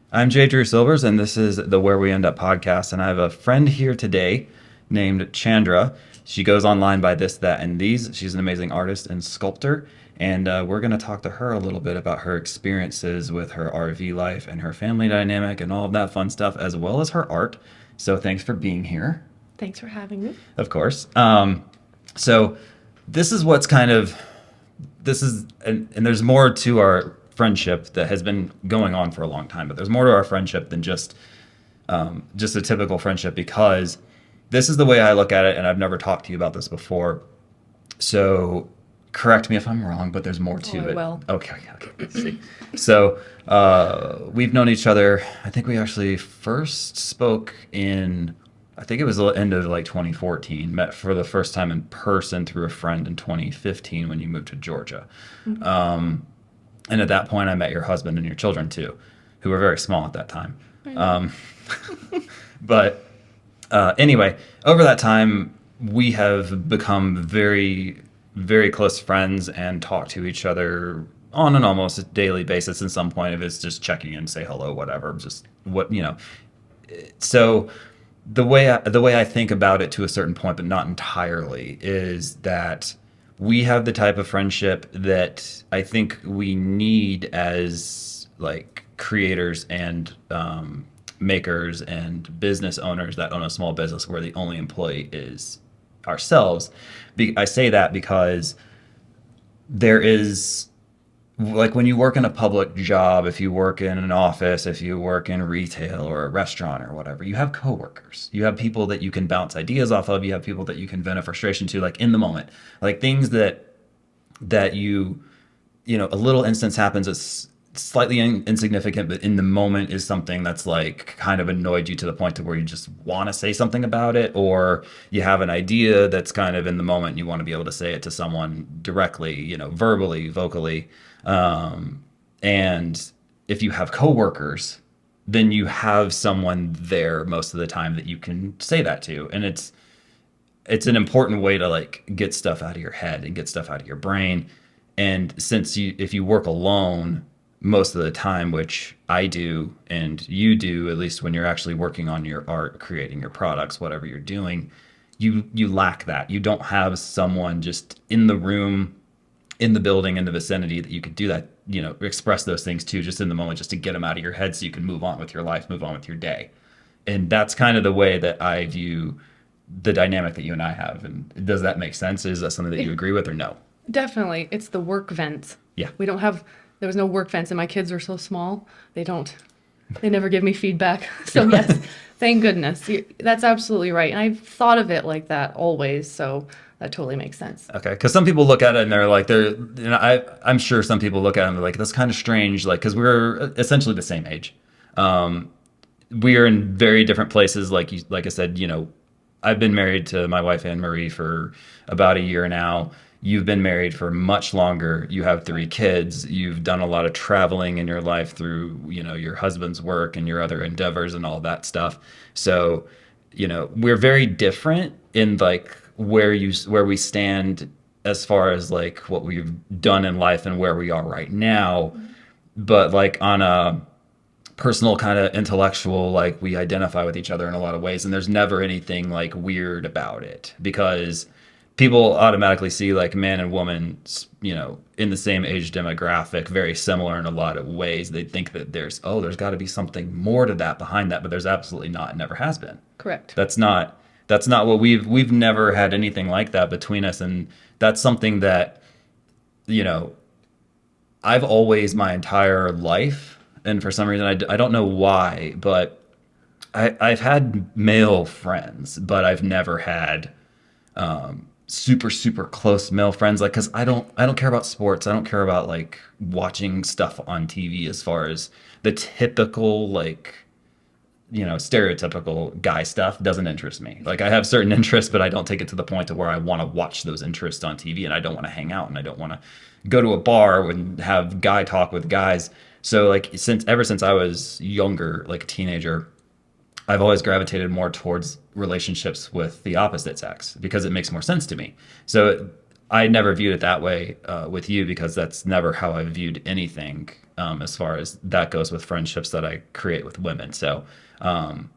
I'm Jay Drew Silvers, and this is the Where We End Up podcast. And I have a friend here today named Chandra. She goes online by this, that, and these. She's an amazing artist and sculptor. And we're going to talk to her a little bit about her experiences with her RV life and her family dynamic and all of that fun stuff, as well as her art. So thanks for being here. Thanks for having me. Of course. So this is what's kind of and there's more to our friendship that has been going on for a long time, but there's more to our friendship than just a typical friendship, because this is the way I look at it, and I've never talked to you about this before. So correct me if I'm wrong, but there's more to it. Well. Okay. Let's see. So we've known each other. I think we actually first spoke I think it was the end of like 2014, met for the first time in person through a friend in 2015 when you moved to Georgia. Mm-hmm. And at that point, I met your husband and your children too, who were very small at that time. But anyway, over that time, we have become very, very close friends and talk to each other on an almost daily basis. In some point, if it's just checking in, say hello, whatever, just So the way I think about it to a certain point, but not entirely, is that we have the type of friendship that I think we need as like creators and makers and business owners that own a small business where the only employee is ourselves. I say that because there is, like, when you work in a public job, if you work in an office, if you work in retail or a restaurant or whatever, you have coworkers. You have people that you can bounce ideas off of. You have people that you can vent a frustration to, like in the moment, like things that a little instance happens. It's slightly insignificant, but in the moment is something that's like kind of annoyed you to the point to where you just want to say something about it, or you have an idea that's kind of in the moment and you want to be able to say it to someone directly, verbally, vocally. And if you have coworkers, then you have someone there most of the time that you can say that to. And it's an important way to like get stuff out of your head and get stuff out of your brain. And if you work alone most of the time, which I do and you do, at least when you're actually working on your art, creating your products, whatever you're doing, you lack that. You don't have someone just in the room, in the building, in the vicinity that you could do that, express those things to just in the moment, just to get them out of your head so you can move on with your life, move on with your day. And that's kind of the way that I view the dynamic that you and I have. And does that make sense? Is that something that you agree with or no? Definitely. It's the work vents. Yeah. There was no work vents, and my kids are so small. They never give me feedback. So yes, thank goodness. That's absolutely right. And I've thought of it like that always. So that totally makes sense. Okay, because some people look at it and they're like, I'm sure some people look at it and they're like, that's kind of strange, like, because we're essentially the same age. We are in very different places. Like I said, I've been married to my wife Anne Marie for about a year now. You've been married for much longer. You have 3 kids. You've done a lot of traveling in your life through, your husband's work and your other endeavors and all that stuff. So, we're very different in like where we stand as far as like what we've done in life and where we are right now. But like on a personal kind of intellectual, like we identify with each other in a lot of ways, and there's never anything like weird about it, because people automatically see like man and woman, in the same age demographic, very similar in a lot of ways. They think that there's got to be something more to that behind that, but there's absolutely not. It never has been. Correct. That's not what we've never had anything like that between us. And that's something that, I've always, my entire life, and for some reason, I don't know why, but I've had male friends, but I've never had, super super close male friends, like, because I don't care about sports. I don't care about like watching stuff on TV as far as the typical, like, stereotypical guy stuff doesn't interest me. Like, I have certain interests, but I don't take it to the point to where I want to watch those interests on TV, and I don't want to hang out, and I don't want to go to a bar and have guy talk with guys. So like ever since I was younger, like a teenager, I've always gravitated more towards relationships with the opposite sex because it makes more sense to me. So I never viewed it that way with you because that's never how I viewed anything as far as that goes with friendships that I create with women. So um,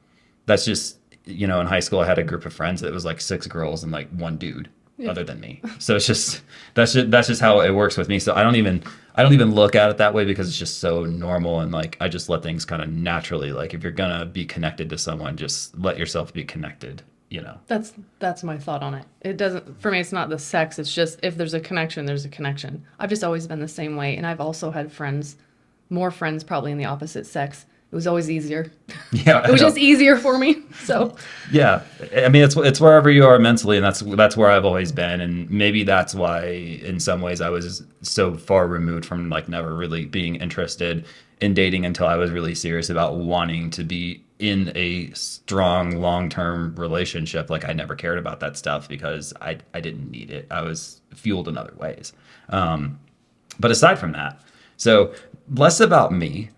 that's just, in high school, I had a group of friends that was like six girls and like one dude Yeah. other than me. So it's just that's just how it works with me. So I don't even look at it that way because it's just so normal, and like I just let things kind of naturally, like if you're gonna be connected to someone, just let yourself be connected, you know. That's my thought on it. It doesn't, for me, it's not the sex. It's just if there's a connection, there's a connection. I've just always been the same way. And I've also had friends, more friends probably in the opposite sex. It was always easier. Yeah, It I was know. just easier for me. So, Yeah, I mean it's wherever you are mentally, and that's where I've always been, and maybe that's why in some ways I was so far removed from like never really being interested in dating until I was really serious about wanting to be in a strong long-term relationship. Like I never cared about that stuff because I didn't need it. I was fueled in other ways. But aside from that, so less about me.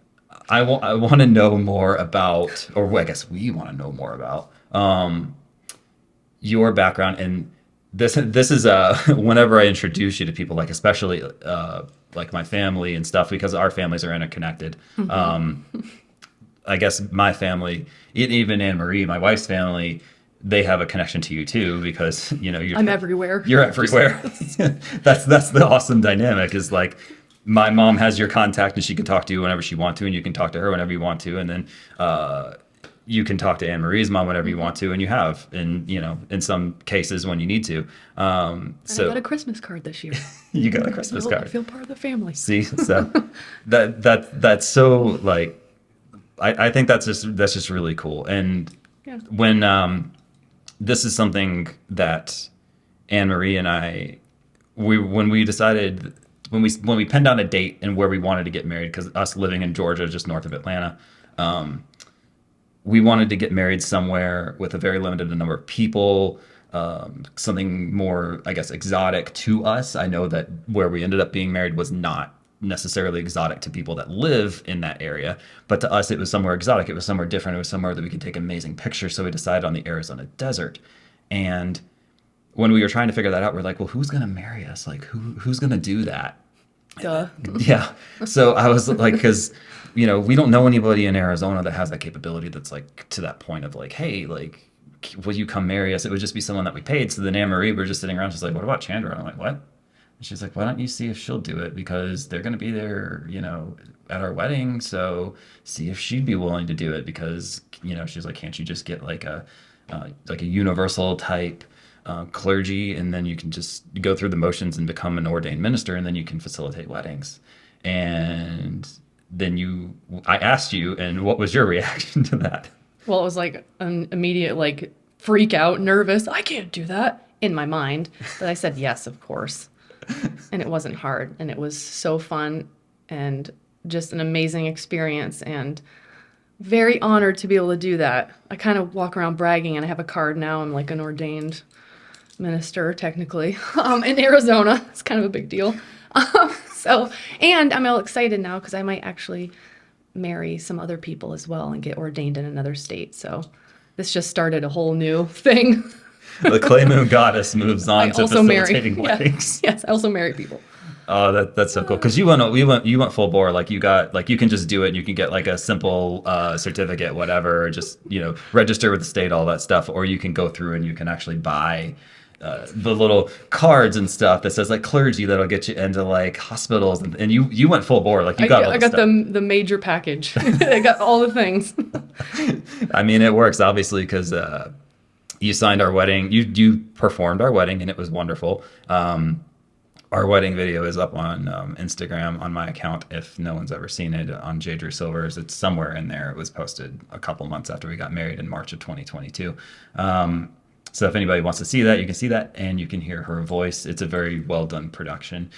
I want to know more about, or well, I guess we want to know more about your background. And this is whenever I introduce you to people, like especially like my family and stuff, because our families are interconnected. I guess my family, even Anne Marie, my wife's family, they have a connection to you too because you're I'm everywhere. you're everywhere. That's the awesome dynamic is like my mom has your contact and she can talk to you whenever she wants to, and you can talk to her whenever you want to, and then you can talk to Anne Marie's mom whenever you want to, and you have, and in some cases when you need to. And I got So a Christmas card this year. you got a Christmas I card. feel part of the family. See, so that's so like I think that's just really cool. And Yeah. when this is something that Anne Marie and I when we decided when we pinned down a date and where we wanted to get married, because us living in Georgia, just north of Atlanta, we wanted to get married somewhere with a very limited number of people, something more, I guess, exotic to us. I know that where we ended up being married was not necessarily exotic to people that live in that area, but to us, it was somewhere exotic. It was somewhere different. It was somewhere that we could take amazing pictures. So we decided on the Arizona desert. And when we were trying to figure that out, we're like, well, who's going to marry us? Like, who's going to do that? Duh. Yeah. So I was like, because, we don't know anybody in Arizona that has that capability that's like to that point of like, hey, like, will you come marry us? It would just be someone that we paid. So then Anne Marie, we're just sitting around. She's like, what about Chandra? And I'm like, what? And she's like, why don't you see if she'll do it? Because they're going to be there, at our wedding. So see if she'd be willing to do it because, she's like, can't you just get like a universal type clergy, and then you can just go through the motions and become an ordained minister, and then you can facilitate weddings. And then I asked you, and what was your reaction to that? Well, it was like an immediate like freak out, nervous. I can't do that in my mind. But I said yes, of course. And it wasn't hard. And it was so fun and just an amazing experience and very honored to be able to do that. I kind of walk around bragging and I have a card now. I'm like an ordained minister technically in Arizona. It's kind of a big deal. And I'm all excited now because I might actually marry some other people as well and get ordained in another state. So this just started a whole new thing. The clay moon goddess moves I on to also marry. facilitating Yeah. weddings. Yes, I also marry people. Oh, that's so cool. Because you went full bore. Like you got like you can just do it. And you can get like a simple certificate, whatever. Just register with the state, all that stuff. Or you can go through and you can actually buy the little cards and stuff that says like clergy that'll get you into like hospitals. And you went full bore. Like you got all I the got stuff. the major package. I got all the things. I mean, it works obviously because you signed our wedding. You performed our wedding and it was wonderful. Our wedding video is up on Instagram on my account. If no one's ever seen it on J. Drew Silvers, it's somewhere in there. It was posted a couple months after we got married in March of 2022. So if anybody wants to see that, you can see that and you can hear her voice. It's a very well done production.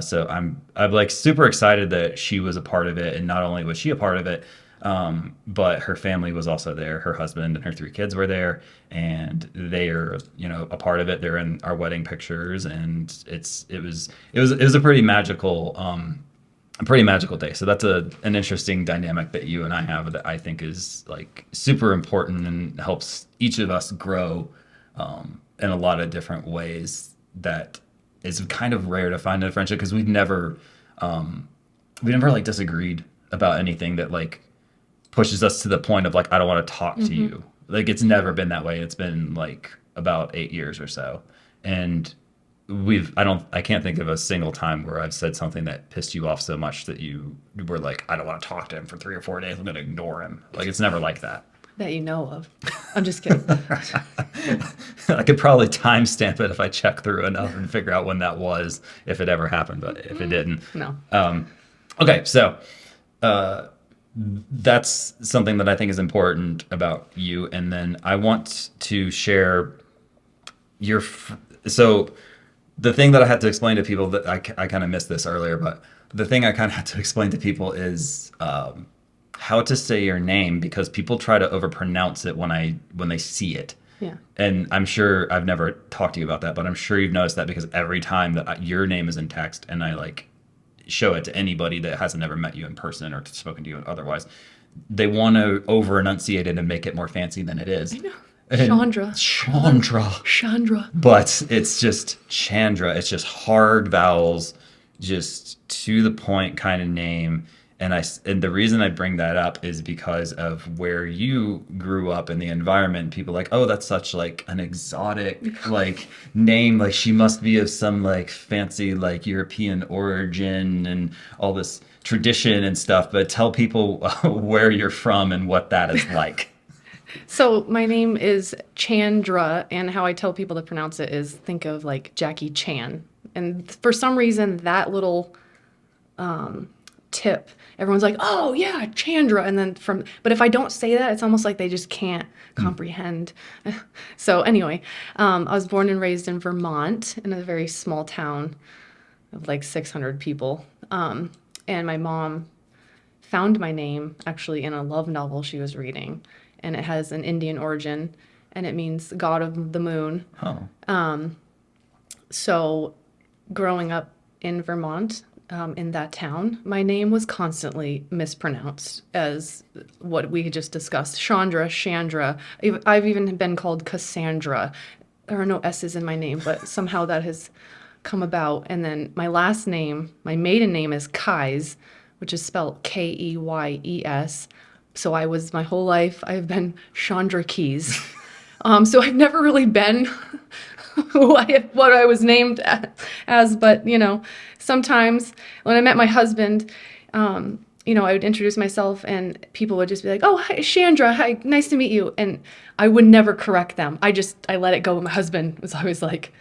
So I'm like super excited that she was a part of it, and not only was she a part of it, but her family was also there. Her husband and her three kids were there, and they are, a part of it. They're in our wedding pictures, and it was a pretty magical, day. So that's an interesting dynamic that you and I have that I think is like super important and helps each of us grow, in a lot of different ways that is kind of rare to find in a friendship because we never like disagreed about anything that like pushes us to the point of like I don't want to talk to you. Like it's never been that way. It's been like about 8 years or so, and I can't think of a single time where I've said something that pissed you off so much that you were like, I don't want to talk to him for 3 or 4 days. I'm going to ignore him. Like it's never like that. That you know of. I'm just kidding. I could probably timestamp it if I check through enough and figure out when that was, if it ever happened, but if it didn't. No. Okay, so that's something that I think is important about you. And then I want to share so the thing that I had to explain to people that I kind of missed this earlier, but the thing I kind of had to explain to people is how to say your name because people try to overpronounce it when they see it. Yeah. And I'm sure I've never talked to you about that, but I'm sure you've noticed that because every time that your name is in text and I like show it to anybody that hasn't ever met you in person or spoken to you otherwise, they want to over enunciate it and make it more fancy than it is. I know. Chandra. Chandra. But it's just Chandra. It's just hard vowels, just to the point kind of name. And the reason I bring that up is because of where you grew up in the environment. People are like, oh, that's such like an exotic like name. Like she must be of some like fancy like European origin and all this tradition and stuff. But tell people where you're from and what that is like. So my name is Chandra, and how I tell people to pronounce it is think of like Jackie Chan. And for some reason, that little tip, everyone's like, oh yeah, Chandra. And then but if I don't say that, it's almost like they just can't comprehend. So anyway, I was born and raised in Vermont in a very small town of like 600 people. And my mom found my name actually in a love novel she was reading. And it has an Indian origin, and it means God of the Moon. Oh. So growing up in Vermont, in that town, my name was constantly mispronounced as what we had just discussed. Chandra. I've even been called Cassandra. There are no S's in my name, but somehow that has come about. And then my last name, my maiden name is Keys, which is spelled Keyes. So my whole life, I've been Chandra Keys. So I've never really been what I was named as, but, sometimes when I met my husband, I would introduce myself and people would just be like, oh, hi, Chandra, hi, nice to meet you. And I would never correct them. I let it go. My husband was always like,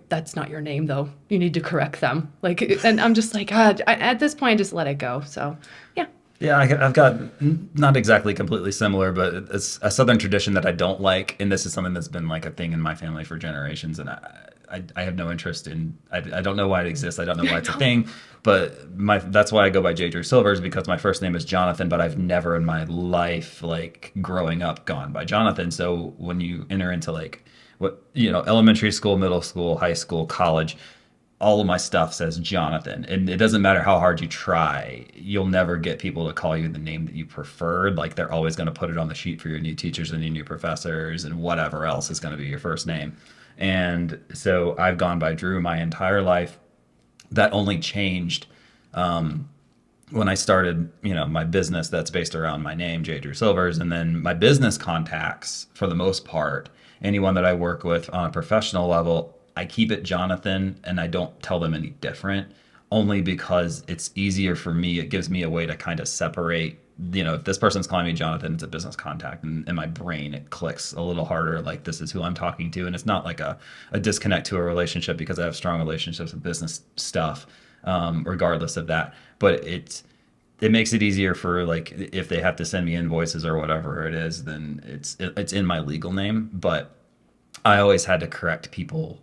that's not your name, though. You need to correct them. Like, and I'm just like, God, at this point, I just let it go. So, yeah. Yeah, I've got not exactly completely similar, but it's a Southern tradition that I don't like, and this is something that's been like a thing in my family for generations, and I have no interest in. I don't know why it exists. I don't know why it's a thing, but that's why I go by J. Drew Silvers because my first name is Jonathan, but I've never in my life, like growing up, gone by Jonathan. So when you enter into like elementary school, middle school, high school, college, all of my stuff says Jonathan, and it doesn't matter how hard you try, you'll never get people to call you the name that you preferred. Like they're always going to put it on the sheet for your new teachers and your new professors and whatever else is going to be your first name. And so I've gone by Drew my entire life. That only changed when I started, my business that's based around my name, J. Drew Silvers, and then my business contacts, for the most part, anyone that I work with on a professional level, I keep it Jonathan, and I don't tell them any different, only because it's easier for me. It gives me a way to kind of separate, if this person's calling me Jonathan, it's a business contact, and in my brain it clicks a little harder, like this is who I'm talking to, and it's not like a disconnect to a relationship because I have strong relationships with business stuff, regardless of that. But it makes it easier for like if they have to send me invoices or whatever it is, then it's in my legal name. But I always had to correct people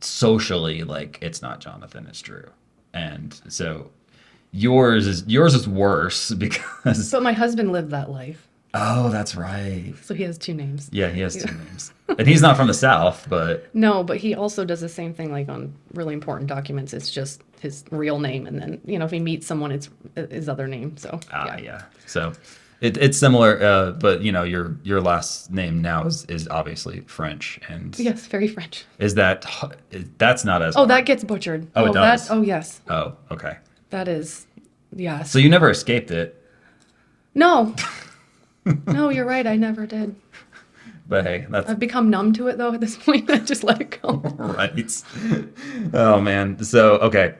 socially, like it's not Jonathan, it's Drew. And so yours is worse because But my husband lived that life. Oh, that's right. So he has two names. Yeah, he has two names. And he's not from the South, but No, but he also does the same thing like on really important documents. It's just his real name, and then, if he meets someone, it's his other name. So yeah. So It's similar, but your last name now is obviously French, and Yes, very French. is that that's not as Oh, hard. that gets butchered. Oh, it does. Oh, yes. Oh, okay. That is, yes. So you never escaped it, No. No, you're right. I never did. but hey, that's I've become numb to it though at this point. I just let it go. right. Oh man. So okay.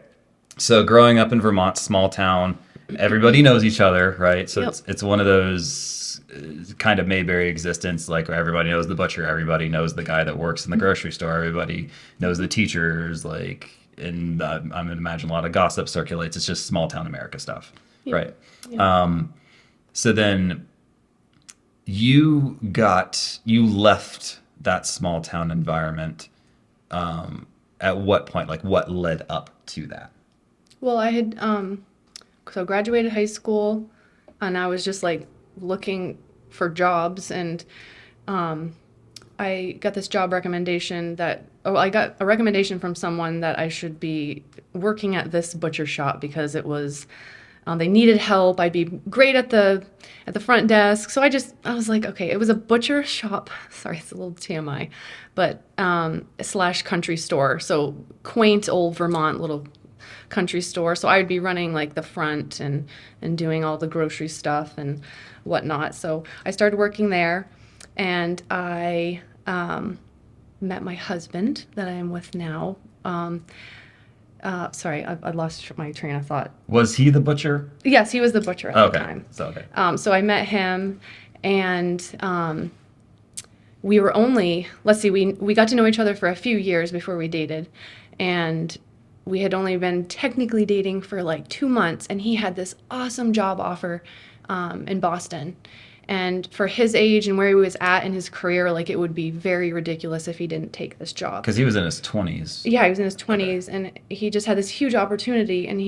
So growing up in Vermont, small town, everybody knows each other, right? So Yep. it's one of those kind of Mayberry existence, like where everybody knows the butcher, everybody knows the guy that works in the grocery store, everybody knows the teachers, like, and I'm gonna imagine a lot of gossip circulates. It's just small town America stuff, Yeah. right? Yeah. So then you left that small town environment. At what point? Like what led up to that? Well, I had so graduated high school, and I was just like looking for jobs, and I got this job recommendation I got a recommendation from someone that I should be working at this butcher shop because it was they needed help. I'd be great at the front desk. So I was like, okay, it was a butcher shop. Sorry, it's a little TMI, but slash country store. So quaint old Vermont little country store. So I'd be running like the front and doing all the grocery stuff and whatnot. So I started working there, and I met my husband that I am with now. Sorry, I lost my train of thought. Was he the butcher? Yes, he was the butcher at the Okay. time. So okay. So I met him, and we were only, let's see, we got to know each other for a few years before we dated, and we had only been technically dating for like 2 months, and he had this awesome job offer in Boston. And for his age and where he was at in his career, like it would be very ridiculous if he didn't take this job. Because he was in his 20s. Yeah, he was in his 20s, and he just had this huge opportunity, and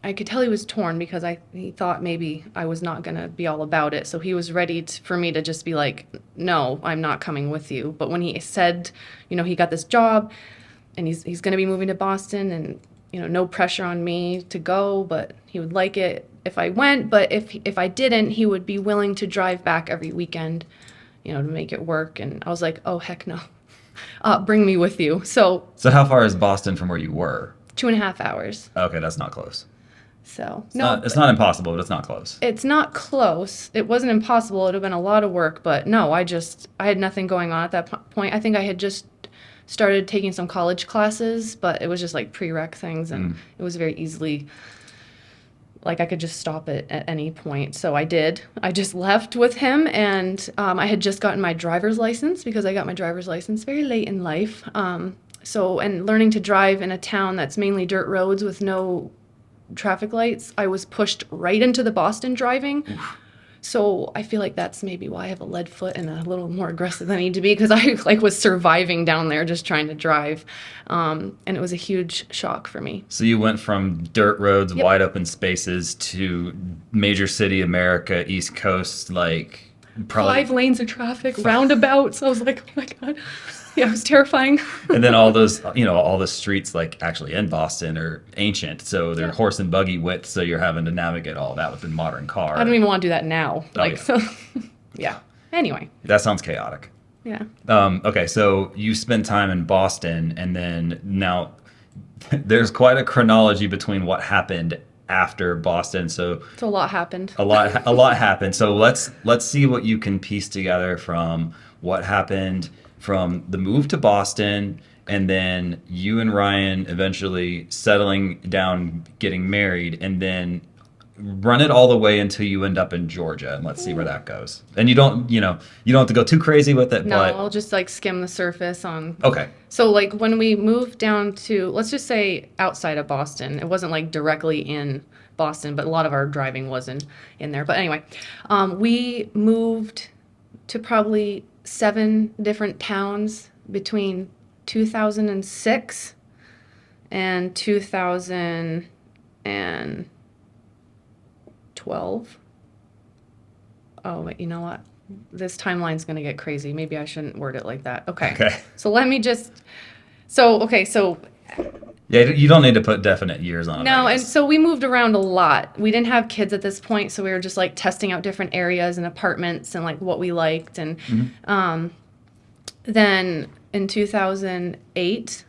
I could tell he was torn because he thought maybe I was not going to be all about it. So he was ready for me to just be like, no, I'm not coming with you. But when he said, he got this job and he's going to be moving to Boston, and, no pressure on me to go, but he would like it if I went. But if I didn't, he would be willing to drive back every weekend, to make it work. And I was like, oh, heck no. Bring me with you. So how far is Boston from where you were? 2.5 hours. Okay, that's not close. So It's not impossible, but it's not close. It's not close. It wasn't impossible. It would have been a lot of work, but no, I had nothing going on at that point. I think I had just started taking some college classes, but it was just like prereq things, and it was very easily, like I could just stop it at any point. So I did. I just left with him, and I had just gotten my driver's license because I got my driver's license very late in life. And learning to drive in a town that's mainly dirt roads with no traffic lights, I was pushed right into the Boston driving. So I feel like that's maybe why I have a lead foot and a little more aggressive than I need to be, because I was surviving down there just trying to drive. And it was a huge shock for me. So you went from dirt roads, Yep. wide open spaces, to major city America, East Coast, like probably 5 lanes of traffic, roundabouts. I was like, oh my God. Yeah, it was terrifying. and then all those, all the streets like actually in Boston are ancient, so they're Yeah. horse and buggy width, so you're having to navigate all that with a modern car. I don't even want to do that now. Oh, yeah. So, yeah. Anyway, That sounds chaotic. yeah. Okay, so you spent time in Boston, and then now there's quite a chronology between what happened after Boston. So So a lot happened. a lot happened. So let's see what you can piece together from what happened from the move to Boston, and then you and Ryan eventually settling down, getting married, and then run it all the way until you end up in Georgia, and let's see where that goes. And you don't have to go too crazy with it, No, but I'll just like skim the surface on. okay. So like when we moved down to, let's just say outside of Boston, it wasn't like directly in Boston, but a lot of our driving was in there. But anyway, we moved to probably 7 different towns between 2006 and 2012. Oh, wait, you know what? This timeline's going to get crazy. Maybe I shouldn't word it like that. Okay. Okay. So let me just, so Yeah, you don't need to put definite years on it, I No, and guess. so we moved around a lot. We didn't have kids at this point, so we were just like testing out different areas and apartments and like what we liked. And Mhm. then in 2008,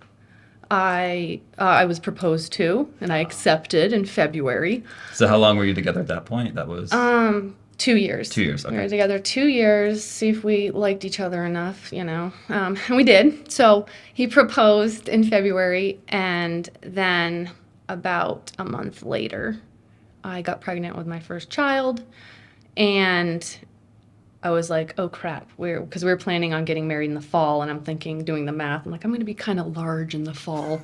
I was proposed to, and I accepted in February. So how long were you together at that point? That was 2 years. 2 years. We were Okay. together 2 years, see if we liked each other enough, and we did. So he proposed in February, and then about a month later, I got pregnant with my first child, and I was like, oh crap, because we were planning on getting married in the fall, and I'm thinking, doing the math, I'm like, I'm going to be kind of large in the fall.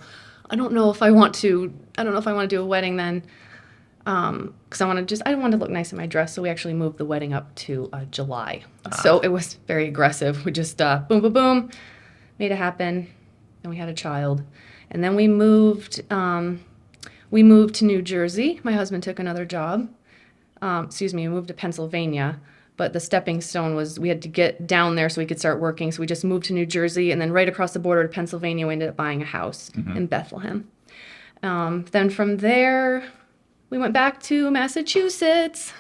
I don't know if I want to. I don't know if I want to do a wedding then, because I wanted to look nice in my dress. So we actually moved the wedding up to July. So it was very aggressive. We just boom, boom, boom, made it happen, and we had a child, and then we moved. We moved to New Jersey. My husband took another job. We moved to Pennsylvania. But the stepping stone was we had to get down there so we could start working. So we just moved to New Jersey, and then right across the border to Pennsylvania, we ended up buying a house in Bethlehem. Then from there, we went back to Massachusetts,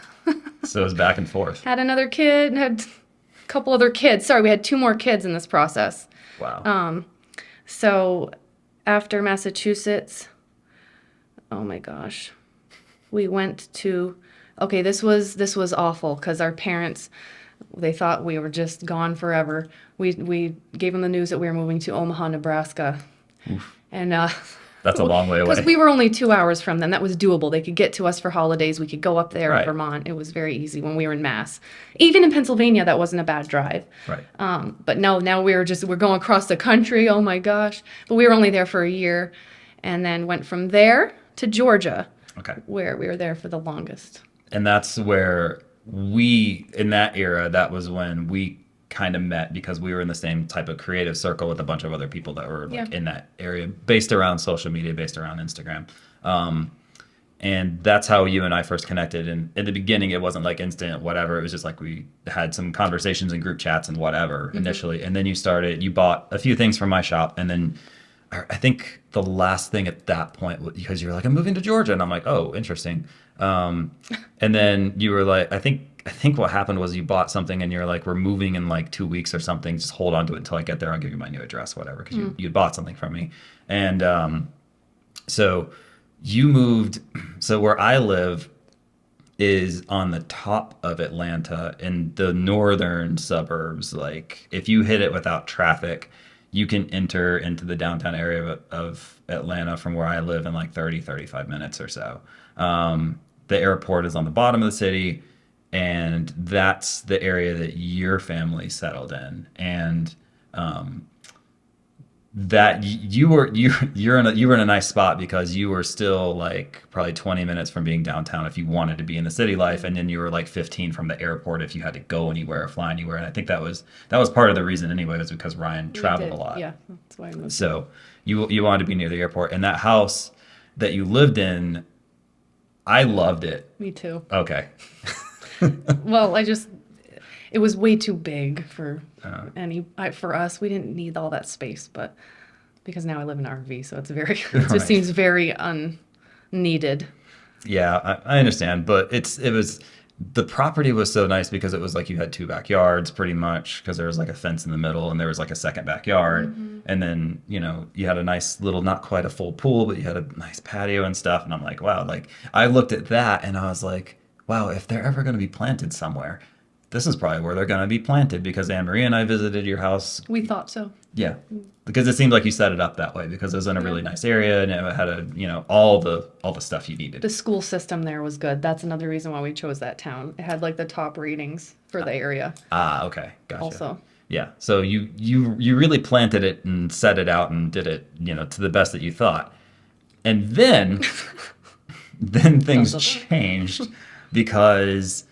So it was back and forth. had another kid, had a couple other kids. Sorry, we had two more kids in this process. Wow. So after Massachusetts, oh my gosh, we went to. Okay, this was awful because our parents, they thought we were just gone forever. We gave them the news that we were moving to Omaha, Nebraska, and That's a long way away. because we were only 2 hours from them. That was doable. They could get to us for holidays. We could go up there Right. in Vermont. It was very easy when we were in Mass. Even in Pennsylvania, that wasn't a bad drive. Right. But no, now we're going across the country. Oh my gosh! But we were only there for a year, and then went from there to Georgia, Okay. where we were there for the longest. And that's where in that era, that was when we kind of met because we were in the same type of creative circle with a bunch of other people that were like Yeah. in that area, based around social media, based around Instagram. And that's how you and I first connected. And in the beginning, it wasn't like instant, whatever. It was just like we had some conversations and group chats and whatever initially. And then you bought a few things from my shop. And then I think the last thing at that point, because you were like, I'm moving to Georgia. And I'm like, oh, interesting. And then you were like, I think what happened was you bought something and you're like, we're moving in like 2 weeks or something. Just hold on to it until I get there. I'll give you my new address, whatever, because you bought something from me. And so you moved. So where I live is on the top of Atlanta in the northern suburbs. Like if you hit it without traffic, you can enter into the downtown area of Atlanta from where I live in like 35 minutes or so. The airport is on the bottom of the city, and that's the area that your family settled in. And that you were in a nice spot because you were still like probably 20 minutes from being downtown if you wanted to be in the city life, and then you were like 15 from the airport if you had to go anywhere or fly anywhere. And I think that was part of the reason anyway, was because Ryan We traveled did. a lot. Yeah, that's why I moved. So you wanted to be near the airport, and that house that you lived in, I loved it. Me too. Okay. Well, it was way too big for for us. We didn't need all that space, but because now I live in an RV, so it just Right. seems very unneeded. Yeah, I understand, but the property was so nice because it was like you had two backyards pretty much, because there was like a fence in the middle and there was like a second backyard. And then, you had a nice little, not quite a full pool, but you had a nice patio and stuff. And I'm like, wow, like I looked at that and I was like, wow, if they're ever going to be planted somewhere, this is probably where they're going to be planted, because Anne Marie and I visited your house. We thought so. Yeah. Because it seemed like you set it up that way because it was in a really nice area and it had all the stuff you needed. The school system there was good. That's another reason why we chose that town. It had like the top ratings for the area. Ah, okay. Gotcha. Also. Yeah. So you really planted it and set it out and did it, to the best that you thought. And then things changed because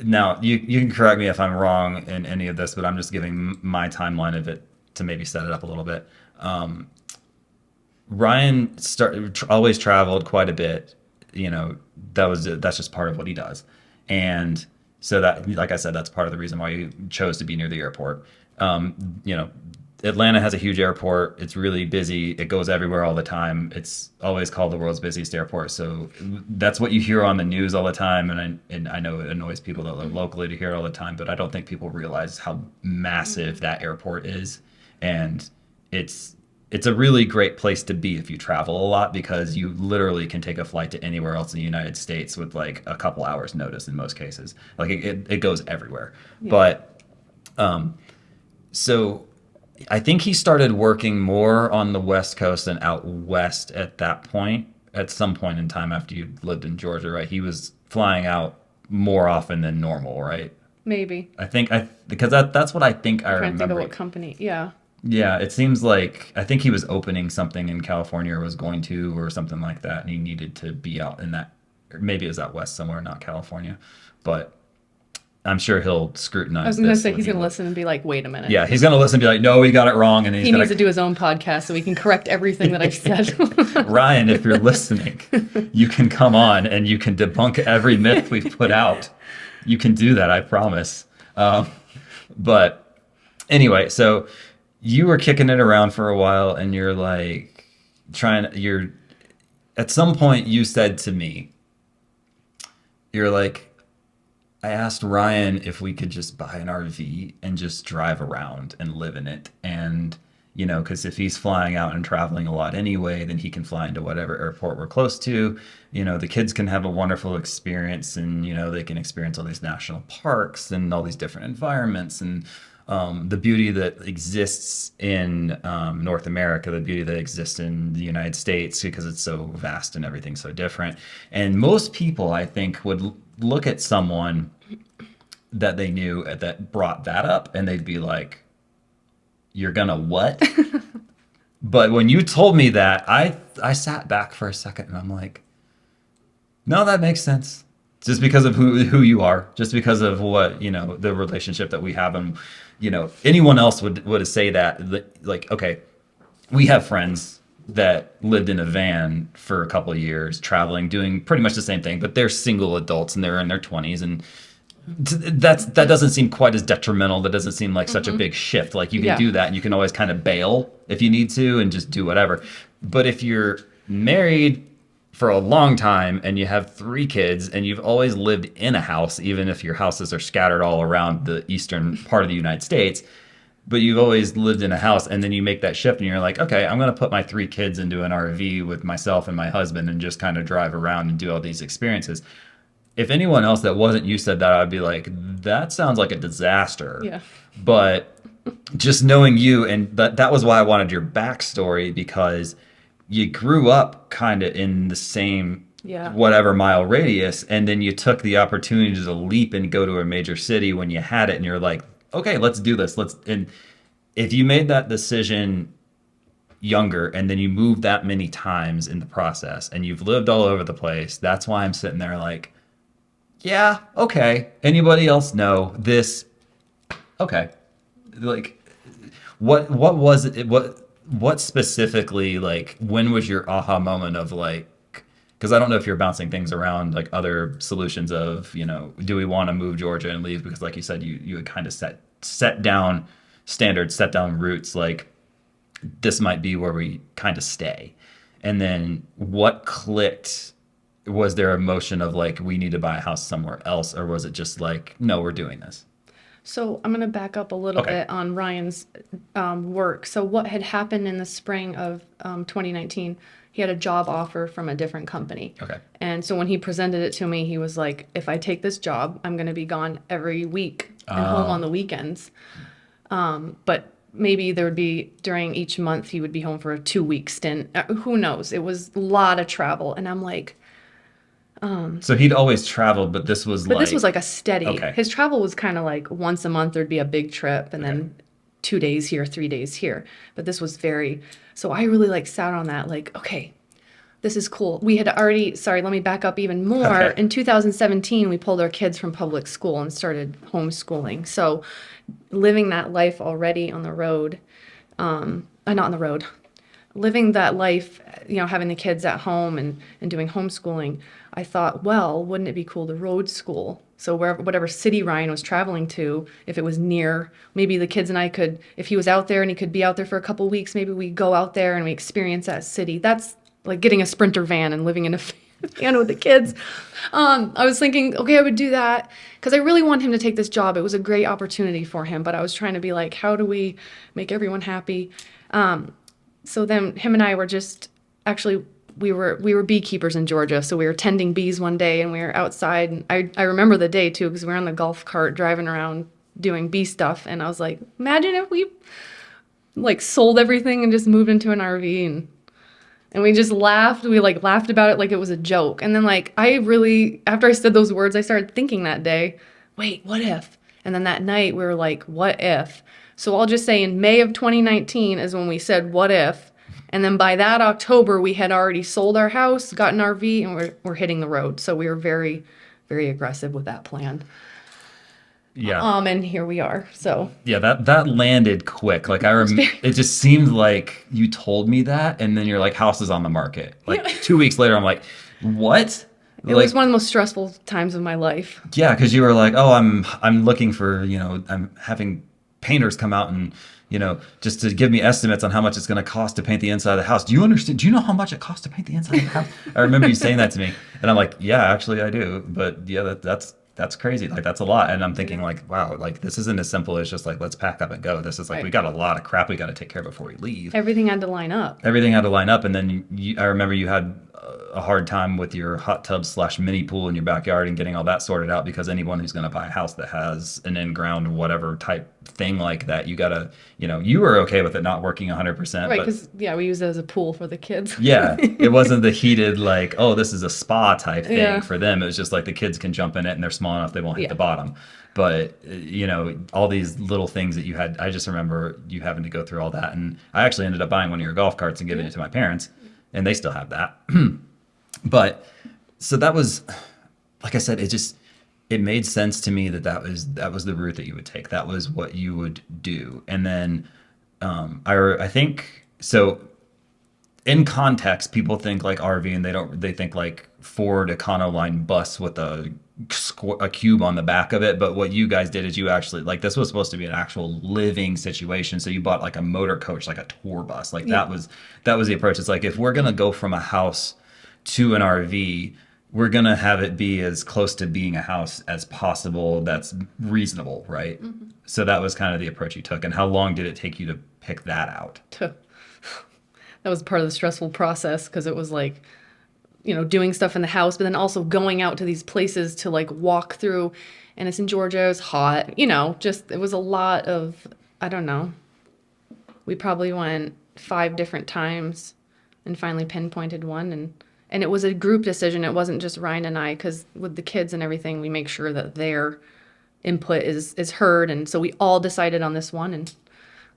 now you can correct me if I'm wrong in any of this, but I'm just giving my timeline of it to maybe set it up a little bit. Ryan always traveled quite a bit. That's just part of what he does. And so that, like I said, that's part of the reason why you chose to be near the airport. Atlanta has a huge airport. It's really busy. It goes everywhere all the time. It's always called the world's busiest airport. So that's what you hear on the news all the time. And I know it annoys people that live locally to hear it all the time, but I don't think people realize how massive that airport is. And it's it's a really great place to be if you travel a lot because you literally can take a flight to anywhere else in the United States with like a couple hours notice in most cases. Like it goes everywhere. Yeah. But so I think he started working more on the West Coast and out west at that point, at some point in time after you lived in Georgia, right? He was flying out more often than normal, right? Maybe. Because that's what I think I I'm trying to think of remember. what company. Yeah. Yeah, it seems like I think he was opening something in California or was going to or something like that, and he needed to be out in that. Or maybe it was out west somewhere, not California, but I'm sure he'll I scrutinize was going to this say when he's he going to lo- listen and be like, wait a minute. Yeah, he's gonna listen and be like, "No, we got it wrong," and he's He gonna needs to do his own podcast so he can correct everything that I've said. Ryan, if you're listening, you can come on and you can debunk every myth we've put out. You can do that, I promise. But anyway, so you were kicking it around for a while and you're like at some point you said to me, you're like, I asked Ryan if we could just buy an RV and just drive around and live in it. And, because if he's flying out and traveling a lot anyway, then he can fly into whatever airport we're close to. The kids can have a wonderful experience and, they can experience all these national parks and all these different environments and the beauty that exists in North America, the beauty that exists in the United States because it's so vast and everything's so different. And most people, I think, would look at someone that they knew that brought that up and they'd be like, you're gonna what? But when you told me that, I sat back for a second and I'm like, no, that makes sense. Just because of who you are, just because of what, the relationship that we have. And, anyone else would say that, like, okay, we have friends that lived in a van for a couple of years, traveling, doing pretty much the same thing, but they're single adults and they're in their 20s. And that doesn't seem quite as detrimental. That doesn't seem like such a big shift. Like you can do that and you can always kind of bail if you need to and just do whatever. But if you're married for a long time and you have 3 kids and you've always lived in a house, even if your houses are scattered all around the eastern part of the United States, but you've always lived in a house and then you make that shift and you're like, okay, I'm going to put my 3 kids into an RV with myself and my husband and just kind of drive around and do all these experiences. If anyone else that wasn't you said that, I'd be like, that sounds like a disaster. Yeah. But just knowing you, and that was why I wanted your backstory, because you grew up kind of in the same whatever mile radius, and then you took the opportunity to leap and go to a major city when you had it, and you're like, okay, let's do this. And if you made that decision younger and then you moved that many times in the process and you've lived all over the place, that's why I'm sitting there like, yeah, okay. Anybody else know this? Okay. Like, what was it? What specifically, like, when was your aha moment of like, because I don't know if you're bouncing things around like other solutions of, do we want to move Georgia and leave? Because like you said, you had kind of set down standards, set down roots, like this might be where we kind of stay. And then what clicked? Was there a motion of like, we need to buy a house somewhere else? Or was it just like, no, we're doing this? So I'm going to back up a little bit on Ryan's work. So what had happened in the spring of 2019, he had a job offer from a different company. Okay. And so when he presented it to me, he was like, if I take this job, I'm going to be gone every week and home on the weekends. But maybe there would be, during each month, he would be home for a 2-week stint. Who knows? It was a lot of travel. And I'm like, so he'd always traveled, but this was like a steady. Okay. His travel was kind of like once a month there'd be a big trip and then 2 days here, 3 days here. But this was so I really like sat on that like, okay, this is cool. We had already, let me back up even more. Okay. In 2017, we pulled our kids from public school and started homeschooling. So living that life already on the road, not on the road, living that life, having the kids at home and doing homeschooling, I thought, well, wouldn't it be cool to road school? So whatever city Ryan was traveling to, if it was near, maybe the kids and I could, if he was out there and he could be out there for a couple weeks, maybe we go out there and we experience that city. That's like getting a Sprinter van and living in a van with the kids. I was thinking, okay, I would do that because I really want him to take this job. It was a great opportunity for him, but I was trying to be like, how do we make everyone happy? So then him and I were just actually we were beekeepers in Georgia, so we were tending bees one day and we were outside. And I remember the day too because we were on the golf cart driving around doing bee stuff, and I was like, imagine if we like sold everything and just moved into an RV and we just laughed. We like laughed about it like it was a joke. And then like after I said those words, I started thinking that day, wait, what if? And then that night we were like, what if? So I'll just say in May of 2019 is when we said, what if? And then by that October, we had already sold our house, got an RV, and we're hitting the road. So we were very, very aggressive with that plan. Yeah. And here we are. So yeah, that landed quick. Like it just seemed like you told me that, and then you're like, house is on the market. Like 2 weeks later, I'm like, what? It was one of the most stressful times of my life. Yeah, because you were like, oh, I'm looking for, I'm having painters come out and, just to give me estimates on how much it's going to cost to paint the inside of the house. Do you understand? Do you know how much it costs to paint the inside of the house? I remember you saying that to me, and I'm like, yeah, actually I do. But yeah, that's crazy. Like that's a lot. And I'm thinking like, wow, like this isn't as simple as just like, let's pack up and go. This is like, we got a lot of crap we got to take care of before we leave. Everything had to line up. Everything had to line up. And then I remember you had a hard time with your hot tub / mini pool in your backyard and getting all that sorted out, because anyone who's going to buy a house that has an in-ground whatever type thing like that, you got to, you were okay with it not working 100%. Right, because we use it as a pool for the kids. Yeah, it wasn't the heated like, oh, this is a spa type thing for them. It was just like the kids can jump in it and they're small enough they won't hit the bottom. But, all these little things that you had, I just remember you having to go through all that. And I actually ended up buying one of your golf carts and giving it to my parents, and they still have that. But so that was, like I said, it made sense to me that was the route that you would take. That was what you would do. And then I think so. In context, people think like RV, and they think like Ford Econoline bus with a cube on the back of it. But what you guys did is you actually, like, this was supposed to be an actual living situation. So you bought like a motor coach, like a tour bus. Like that was the approach. It's like, if we're gonna go from a house to an RV, we're going to have it be as close to being a house as possible that's reasonable, right? Mm-hmm. So that was kind of the approach you took. And how long did it take you to pick that out? That was part of the stressful process, because it was like, doing stuff in the house, but then also going out to these places to like walk through. And it's in Georgia, it was hot, it was a lot of, I don't know. We probably went 5 different times and finally pinpointed one. And it was a group decision. It wasn't just Ryan and I, because with the kids and everything, we make sure that their input is heard. And so we all decided on this one and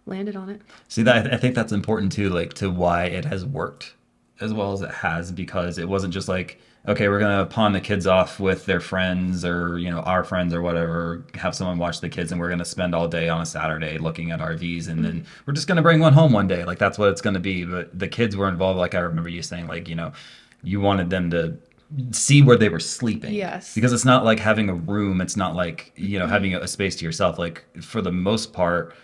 landed on it. See, I think that's important too, like to why it has worked as well as it has, because it wasn't just like, okay, we're going to pawn the kids off with their friends or, our friends or whatever, have someone watch the kids, and we're going to spend all day on a Saturday looking at RVs, and then we're just going to bring one home one day. Like that's what it's going to be. But the kids were involved. Like I remember you saying like, you wanted them to see where they were sleeping. Yes. Because it's not like having a room. It's not like, having a space to yourself. Like for the most part,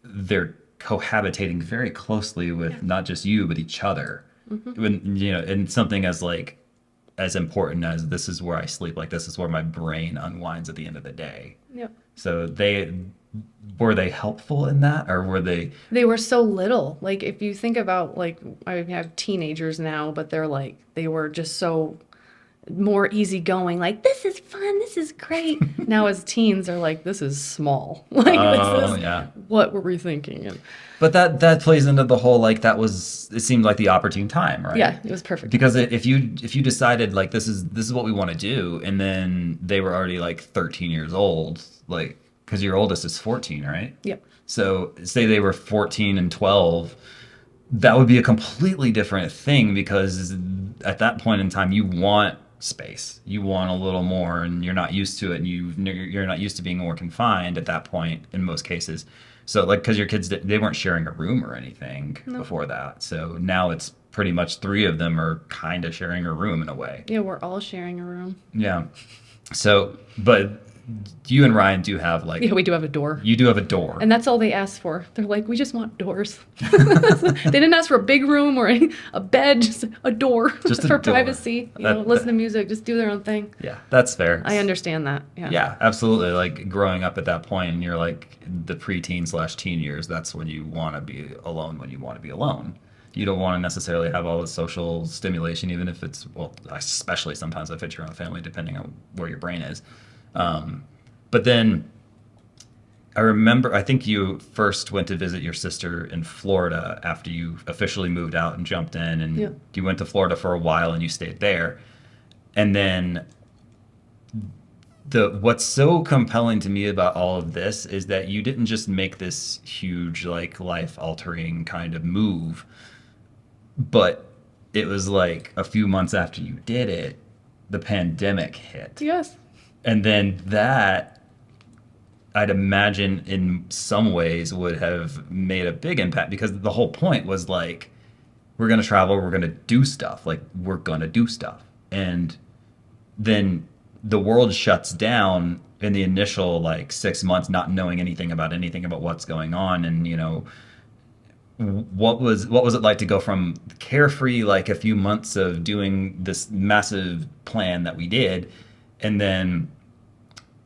they're cohabitating very closely with not just you, but each other. Mm-hmm. When, and something as important as this is where I sleep, like this is where my brain unwinds at the end of the day. Yep. So were they helpful in that, or were they? They were so little. Like if you think about, like, I have teenagers now, but they were just so more easygoing. Like, this is fun, this is great. Now as teens, they're like, this is small. Like, this is what were we thinking? But that plays into the whole, like, it seemed like the opportune time, right? Yeah, it was perfect. Because if you decided like this is what we want to do, and then they were already like 13 years old, like, because your oldest is 14, right? Yep. So say they were 14 and 12, that would be a completely different thing, because at that point in time, you want space. You want a little more, and you're not used to it, and you're not used to being more confined at that point in most cases. So like, because your kids, they weren't sharing a room or anything No. before that. So now it's pretty much three of them are kind of sharing a room in a way. Yeah, we're all sharing a room. Yeah. So, but you and Ryan do have like, Yeah, we do have a door. you do have a door. And that's all they asked for. They're like, we just want doors. They didn't ask for a big room or a bed, just a door Just a for door. privacy. You know, That- listen to music, just do their own thing. Yeah, that's fair. I understand that. Yeah. Yeah, absolutely. Like growing up at that point, and you're like the preteen/teen years. That's when you want to be alone. When you want to be alone, you don't want to necessarily have all the social stimulation, even if it's well, especially sometimes if it's your own family, depending on where your brain is. But then I remember, I think you first went to visit your sister in Florida after you officially moved out and jumped in, and Yeah. you went to Florida for a while and you stayed there, and then what's so compelling to me about all of this is that you didn't just make this huge like life altering kind of move, but it was like a few months after you did it, the pandemic hit. Yes. And then that, I'd imagine in some ways would have made a big impact, because the whole point was like, we're going to travel, we're going to do stuff, like we're going to do stuff. And then the world shuts down in the initial like 6 months, not knowing anything about what's going on. And, you know, what was it like to go from carefree, like a few months of doing this massive plan that we did, and then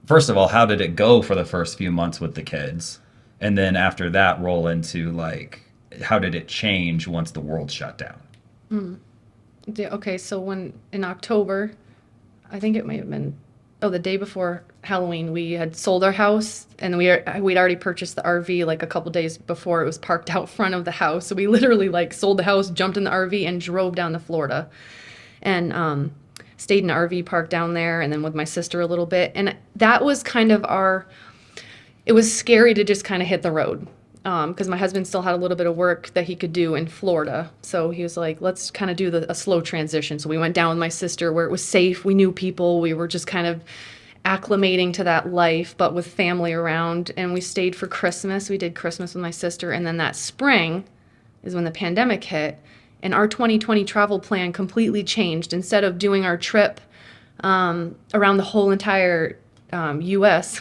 first of all, how did it go for the first few months with the kids? And then after that, roll into like, how did it change once the world shut down? Okay, so when in October, I think it may have been, the day before Halloween, we had sold our house, and we'd already purchased the RV like a couple days before. It was parked out front of the house, so we literally like sold the house, jumped in the RV, and drove down to Florida, and stayed in an RV park down there, and then with my sister a little bit, and that was kind of it was scary to just kind of hit the road. Because my husband still had a little bit of work that he could do in Florida. So he was like, let's kind of do a slow transition. So we went down with my sister where it was safe. We knew people. We were just kind of acclimating to that life, but with family around. And we stayed for Christmas. We did Christmas with my sister. And then that spring is when the pandemic hit. And our 2020 travel plan completely changed. Instead of doing our trip around the whole entire U.S.,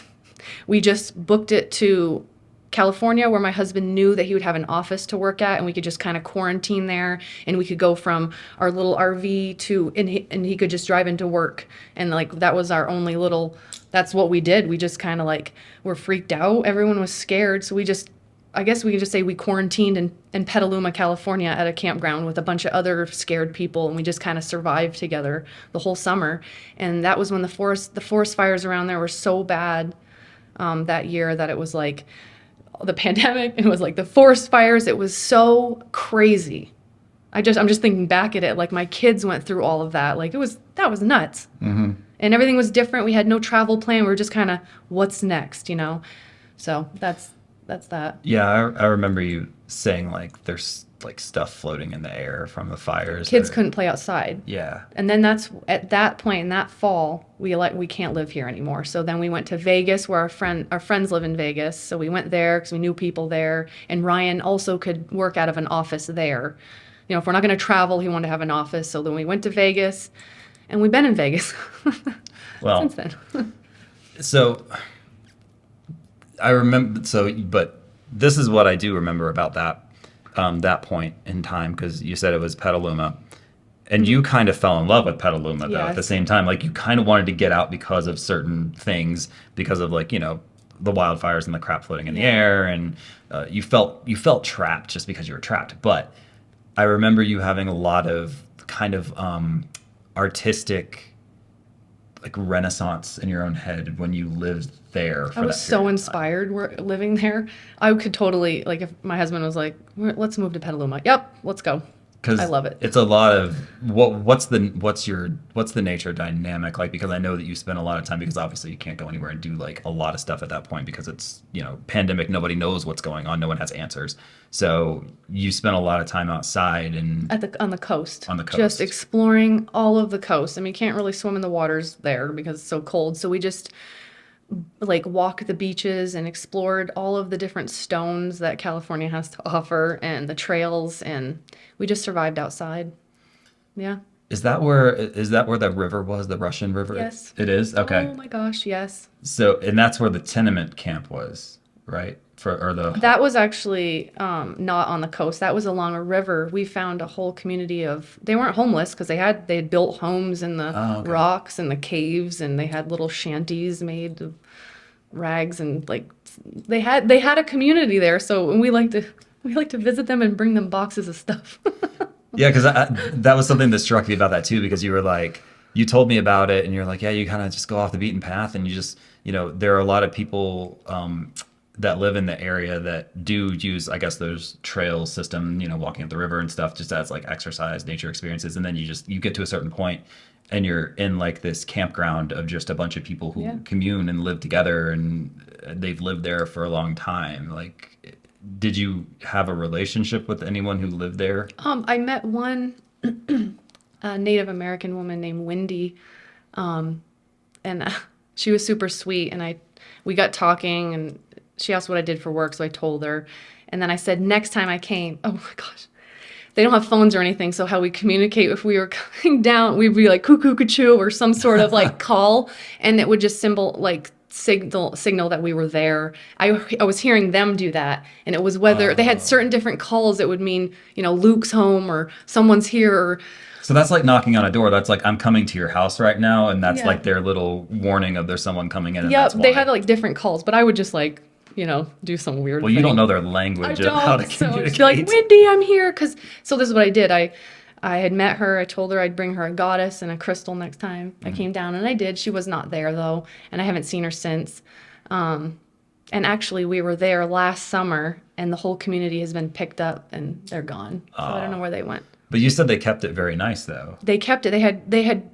we just booked it to California, where my husband knew that he would have an office to work at, and we could just kind of quarantine there, and we could go from our little RV to, and he could just drive into work. And like, that was our only that's what we did. We just kind of like, were freaked out. Everyone was scared. So I guess we could just say we quarantined in Petaluma, California at a campground with a bunch of other scared people. And we just kind of survived together the whole summer. And that was when the forest fires around there were so bad that year, that it was like, the pandemic, it was like the forest fires. It was so crazy. I'm just thinking back at it, like my kids went through all of that. Like that was nuts. Mm-hmm. And everything was different. We had no travel plan. We were just kind of, what's next, you know? So that's that. Yeah, I remember you saying like there's like stuff floating in the air from the fires. Kids couldn't play outside. Yeah. And then that's at that point in that fall, we can't live here anymore. So then we went to Vegas, where our friends live in Vegas. So we went there because we knew people there. And Ryan also could work out of an office there. You know, if we're not going to travel, he wanted to have an office. So then we went to Vegas, and we've been in Vegas Well, since then. So I remember, but this is what I do remember about that point in time, because you said it was Petaluma, and you kind of fell in love with Petaluma though. At the Yes. same time, like you kind of wanted to get out because of certain things, because of like, you know, the wildfires and the crap floating in the air, and you felt trapped just because you were trapped. But I remember you having a lot of kind of artistic like renaissance in your own head when you lived there for I was that so period of time. inspired living there. I could totally, like, if my husband was like, let's move to Petaluma. Yep, let's go. I because love it. it's a lot of what's the nature dynamic like, because I know that you spend a lot of time, because obviously you can't go anywhere and do like a lot of stuff at that point because it's, pandemic, nobody knows what's going on, no one has answers, so you spend a lot of time outside and On the coast. on the Just coast. exploring all of the coast. I mean, you can't really swim in the waters there because it's so cold. So we just like walked the beaches and explored all of the different stones that California has to offer and the trails, and we just survived outside. Yeah. Is that where the river was, the Russian river? Yes. It is? Okay. Oh my gosh, yes. So, and that's where the tenement camp was, right? Or the That was actually not on the coast. That was along a river. We found a whole community of. They weren't homeless because they had built homes in the Oh, okay. rocks and the caves, and they had little shanties made of rags, and like they had a community there. So and we like to visit them and bring them boxes of stuff. Yeah, because that was something that struck me about that too, because you were like, you told me about it, and you're like, yeah, you kind of just go off the beaten path, and you just, there are a lot of people that live in the area that do use, I guess, those trail system, walking up the river and stuff, just as like exercise, nature experiences, and then you get to a certain point, and you're in like this campground of just a bunch of people who Yeah. commune and live together, and they've lived there for a long time. Like, did you have a relationship with anyone who lived there? I met one Native American woman named Wendy, and she was super sweet. And we got talking, and she asked what I did for work, so I told her. And then I said, next time I came, oh my gosh, they don't have phones or anything, so how we communicate if we were coming down, we'd be like cuckoo cuckoo or some sort of like call, and it would just signal that we were there. I was hearing them do that, and it was whether they had certain different calls that would mean Luke's home or someone's here or So that's like knocking on a door. That's like, I'm coming to your house right now, and that's yeah. like their little warning of there's someone coming in, and Yep, that's they why. had like different calls, but I would just like do some weird Well, you thing. don't know their I language of how to don't. So communicate. she'd be like, Wendy, I'm here. So this is what I did. I had met her. I told her I'd bring her a goddess and a crystal next time I came down, and I did. She was not there though, and I haven't seen her since. And actually, we were there last summer, and the whole community has been picked up, and they're gone. So I don't know where they went. But you said they kept it very nice, though. They kept it. They had.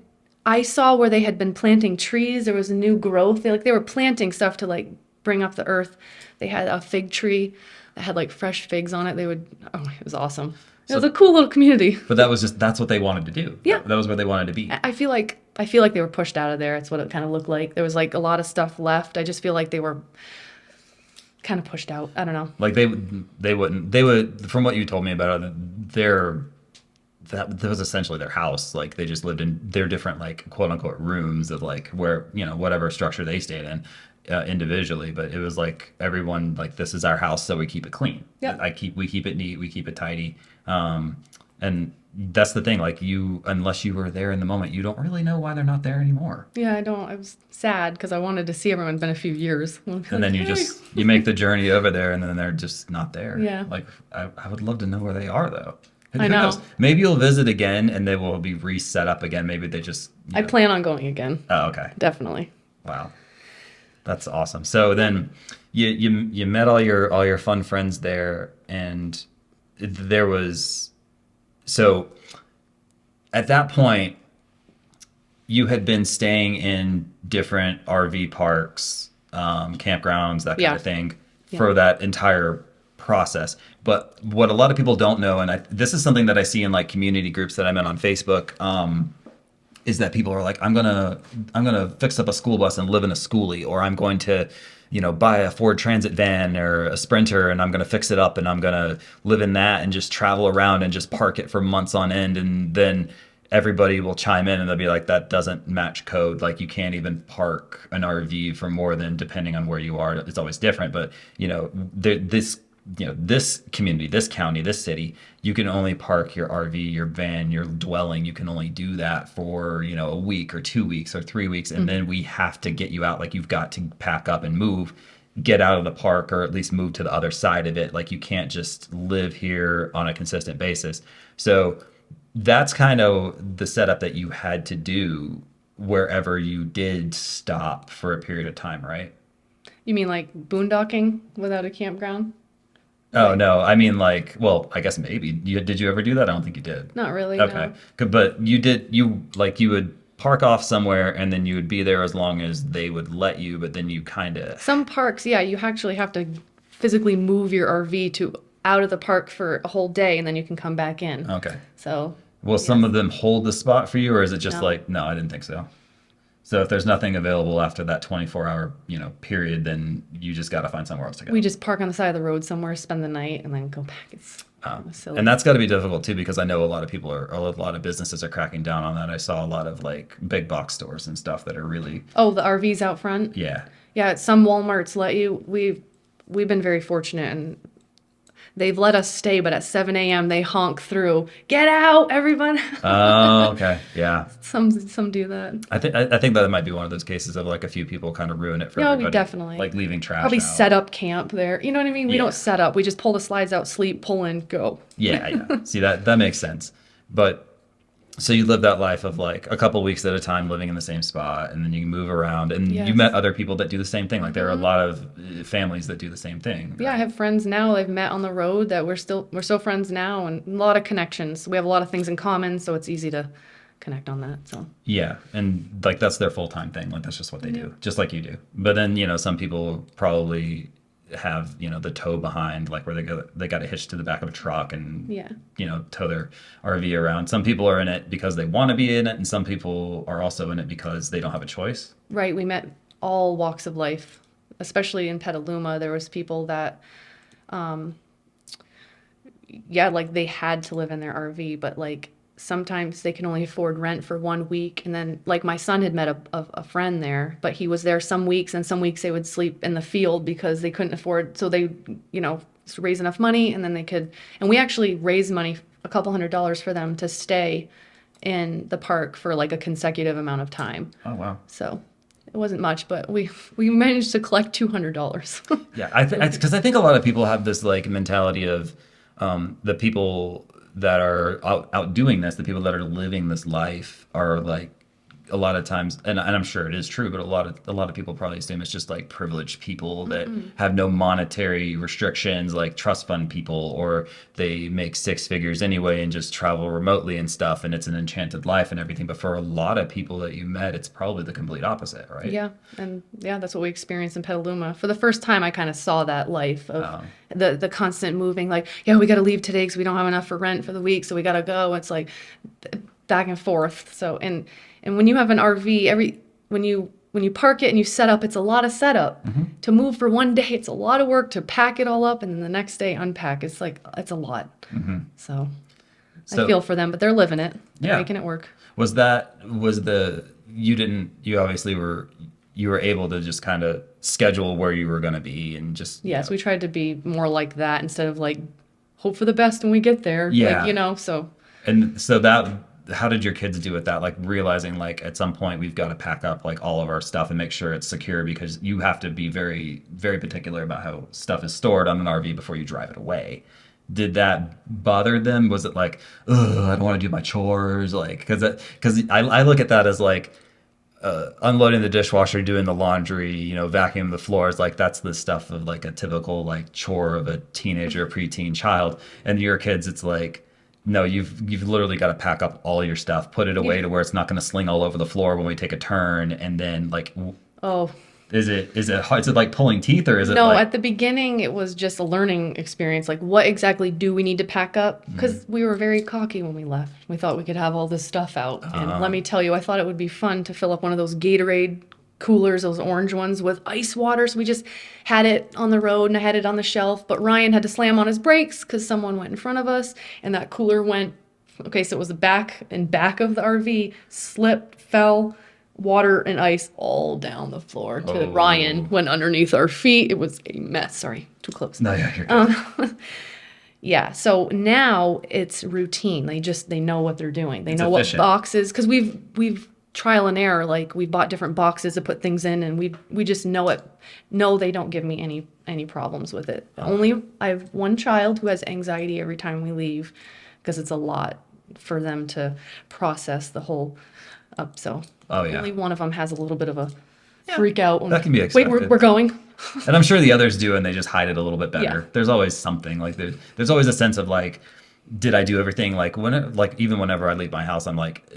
I saw where they had been planting trees. There was new growth. They were planting stuff to like bring up the earth. They had a fig tree that had like fresh figs on it. It was awesome. It was a cool little community. But that's what they wanted to do. Yeah. That was where they wanted to be. I feel like they were pushed out of there. It's what it kind of looked like. There was like a lot of stuff left. I just feel like they were kind of pushed out. I don't know. Like they would, from what you told me about it, that was essentially their house. Like they just lived in their different like quote unquote rooms of like where, whatever structure they stayed in individually. But it was like everyone like, this is our house, so we keep it clean. Yep. We keep it neat, we keep it tidy. And that's the thing, like unless you were there in the moment, you don't really know why they're not there anymore. Yeah, I don't. I was sad because I wanted to see everyone. It's been a few years. And then you make the journey over there, and then they're just not there. Yeah. Like I would love to know where they are, though. And I who know. knows? Maybe you'll visit again, and they will be reset up again. Maybe they just. I plan on going again. Oh, okay. Definitely. Wow, that's awesome. So then, you met all your fun friends there, and there was, so at that point, you had been staying in different RV parks, campgrounds, that kind Yeah. of thing, Yeah. for that entire process. But what a lot of people don't know, and this is something that I see in like community groups that I'm in on Facebook, is that people are like, I'm gonna fix up a school bus and live in a schoolie, or I'm going to, buy a Ford Transit van or a Sprinter, and I'm gonna fix it up, and I'm gonna live in that and just travel around and just park it for months on end, and then everybody will chime in and they'll be like, that doesn't match code. Like you can't even park an RV for more than, depending on where you are, it's always different. But this community, this county, this city, you can only park your RV, your van, your dwelling. You can only do that for, a week or 2 weeks or 3 weeks. And then we have to get you out. Like you've got to pack up and move, get out of the park, or at least move to the other side of it. Like you can't just live here on a consistent basis. So that's kind of the setup that you had to do wherever you did stop for a period of time, right? You mean like boondocking without a campground? Oh no, I mean like, well, I guess maybe. Did you ever do that? I don't think you did. Not really, Okay. no. But you would park off somewhere and then you would be there as long as they would let you, but then you kind of Some parks, yeah, you actually have to physically move your RV to out of the park for a whole day and then you can come back in. okay. So, Will yes. some of them hold the spot for you or is it just No. like, no, I didn't think so. So if there's nothing available after that 24-hour, period, then you just got to find somewhere else to go. We just park on the side of the road somewhere, spend the night, and then go back. It's silly. And that's got to be difficult too because I know a lot of businesses are cracking down on that. I saw a lot of like big box stores and stuff that are really, Oh, the RVs out front? yeah. Yeah, some Walmarts let you. We've been very fortunate, and they've let us stay, but at 7 a.m. they honk through. Get out, everyone! Oh, okay. Yeah. Some do that. I think that might be one of those cases of like a few people kind of ruin it for Yeah, we everybody. definitely. Like leaving trash Probably out. set up camp there. You know what I mean? We Yeah. don't set up. We just pull the slides out, sleep, pull in, go. Yeah, yeah. See that makes sense. But so you live that life of like a couple weeks at a time living in the same spot and then you move around and you Yes. met other people that do the same thing. Like there are a lot of families that do the same thing. Yeah, I right? have friends now I've met on the road that we're so friends now, and a lot of connections. We have a lot of things in common, so it's easy to connect on that. So Yeah, and like that's their full-time thing. Like that's just what they do, just like you do. But then, some people probably have, the tow behind, like where they got a hitch to the back of a truck and yeah. tow their RV around. Some people are in it because they want to be in it, and some people are also in it because they don't have a choice. Right, we met all walks of life, especially in Petaluma. There was people that, yeah, like they had to live in their RV, but like sometimes they can only afford rent for 1 week. And then like my son had met a friend there, but he was there some weeks, and some weeks they would sleep in the field because they couldn't afford. So they, raise enough money, and then they could. And we actually raised money, a couple $100 for them to stay in the park for like a consecutive amount of time. Oh wow. So it wasn't much, but we managed to collect $200. Yeah, because I think a lot of people have this like mentality of the people that are out doing this, the people that are living this life are like a lot of times, and I'm sure it is true, but a lot of people probably assume it's just like privileged people that have no monetary restrictions, like trust fund people, or they make six figures anyway and just travel remotely and stuff, and it's an enchanted life and everything. But for a lot of people that you met, it's probably the complete opposite, right? Yeah, and yeah, that's what we experienced in Petaluma. For the first time, I kind of saw that life of the constant moving. Like, yeah, we got to leave today because we don't have enough for rent for the week, so we got to go. It's like back and forth. So and when you have an RV, when you park it and you set up, it's a lot of setup. To move for one day, it's a lot of work to pack it all up, and then the next day unpack. It's a lot. So I feel for them, but they're living it. They're Yeah. making it work. You obviously were able to just kind of schedule where you were going to be and just Yes, we tried to be more like that instead of like hope for the best when we get there. Yeah. Like, so. And so how did your kids do with that? Like realizing like at some point we've got to pack up like all of our stuff and make sure it's secure because you have to be very, very particular about how stuff is stored on an RV before you drive it away. Did that bother them? Was it like, ugh, I don't want to do my chores? Like, because I look at that as like unloading the dishwasher, doing the laundry, vacuuming the floors. Like that's the stuff of like a typical like chore of a teenager, preteen child. And your kids, it's like, no, you've literally got to pack up all your stuff, put it away to where it's not going to sling all over the floor when we take a turn, and then like, Oh. is it like pulling teeth or is it No, like at the beginning it was just a learning experience. Like, what exactly do we need to pack up? Because we were very cocky when we left. We thought we could have all this stuff out. And let me tell you, I thought it would be fun to fill up one of those Gatorade coolers, those orange ones with ice water. So we just had it on the road and I had it on the shelf. But Ryan had to slam on his brakes because someone went in front of us and that cooler went, okay, so it was the back of the RV, slipped, fell, water and ice all down the floor to Ryan, went underneath our feet. It was a mess. Sorry, too close. No, yeah, you're good. Yeah, so now it's routine. They know what they're doing. They It's know efficient. what boxes, because we've trial and error. Like we bought different boxes to put things in, and we just know it. No, they don't give me any problems with it. Only I have one child who has anxiety every time we leave, because it's a lot for them to process the whole up. So Oh, yeah. only one of them has a little bit of a freak out. that can be Wait, expected. we're going. And I'm sure the others do, and they just hide it a little bit better. Yeah. There's always something like there's always a sense of like, did I do everything? Like like even whenever I leave my house, I'm like,